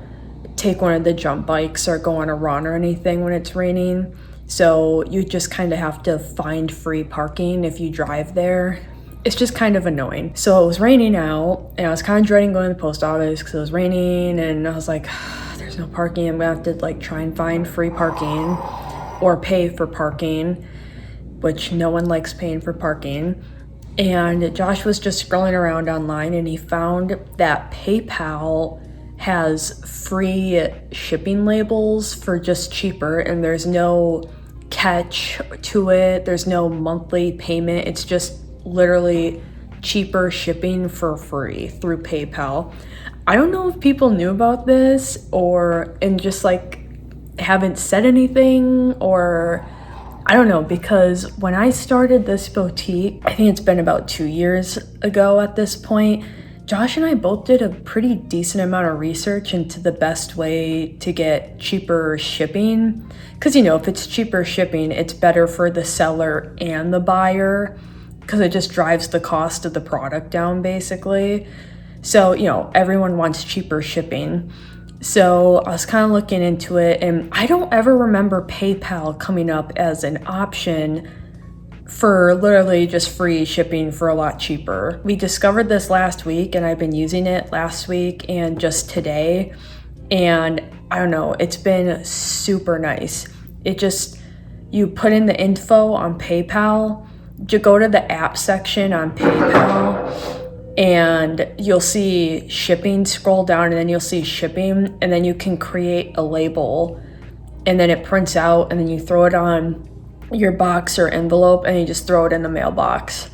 take one of the jump bikes or go on a run or anything when it's raining. So you just kind of have to find free parking if you drive there. It's just kind of annoying. So it was raining out, and I was kind of dreading going to the post office because it was raining, and I was like, there's no parking. I'm gonna have to like try and find free parking or pay for parking, which no one likes paying for parking. And Josh was just scrolling around online, and he found that PayPal has free shipping labels for just cheaper, and there's no catch to it. There's no monthly payment. It's just literally cheaper shipping for free through PayPal. I don't know if people knew about this and just like haven't said anything, or I don't know, because when I started this boutique, I think it's been about 2 years ago at this point, Josh and I both did a pretty decent amount of research into the best way to get cheaper shipping. Because, if it's cheaper shipping, it's better for the seller and the buyer, because it just drives the cost of the product down, basically. So, everyone wants cheaper shipping. So I was kind of looking into it, and I don't ever remember PayPal coming up as an option for literally just free shipping for a lot cheaper. We discovered this last week, and I've been using it last week and just today, and I don't know, it's been super nice. You put in the info on PayPal, you go to the app section on PayPal, and you'll see shipping, scroll down, and then you'll see shipping, and then you can create a label, and then it prints out, and then you throw it on your box or envelope, and you just throw it in the mailbox,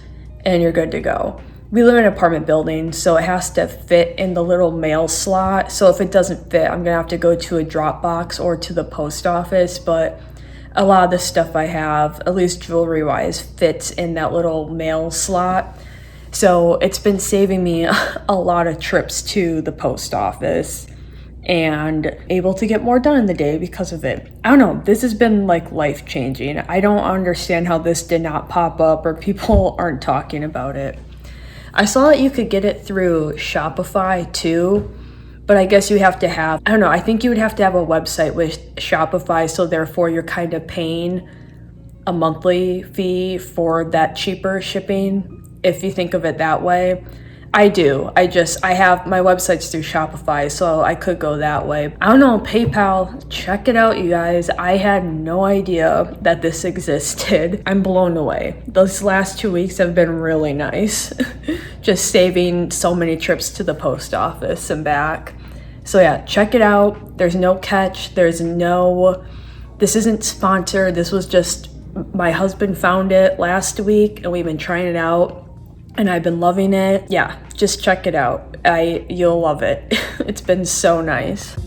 and you're good to go. We live in an apartment building, so it has to fit in the little mail slot. So if it doesn't fit, I'm gonna have to go to a drop box or to the post office, but a lot of the stuff I have, at least jewelry wise, fits in that little mail slot. So it's been saving me a lot of trips to the post office and able to get more done in the day because of it. I don't know, this has been like life-changing. I don't understand how this did not pop up or people aren't talking about it. I saw that you could get it through Shopify too, but I guess you have to have, I don't know, I think you would have to have a website with Shopify, so therefore you're kind of paying a monthly fee for that cheaper shipping, if you think of it that way. I do. I have my websites through Shopify, so I could go that way. I don't know, PayPal, check it out, you guys. I had no idea that this existed. I'm blown away. Those last 2 weeks have been really nice. Just saving so many trips to the post office and back. So yeah, check it out. There's no catch. This isn't sponsored. This was just, my husband found it last week and we've been trying it out. And I've been loving it. Yeah, just check it out. You'll love it. It's been so nice.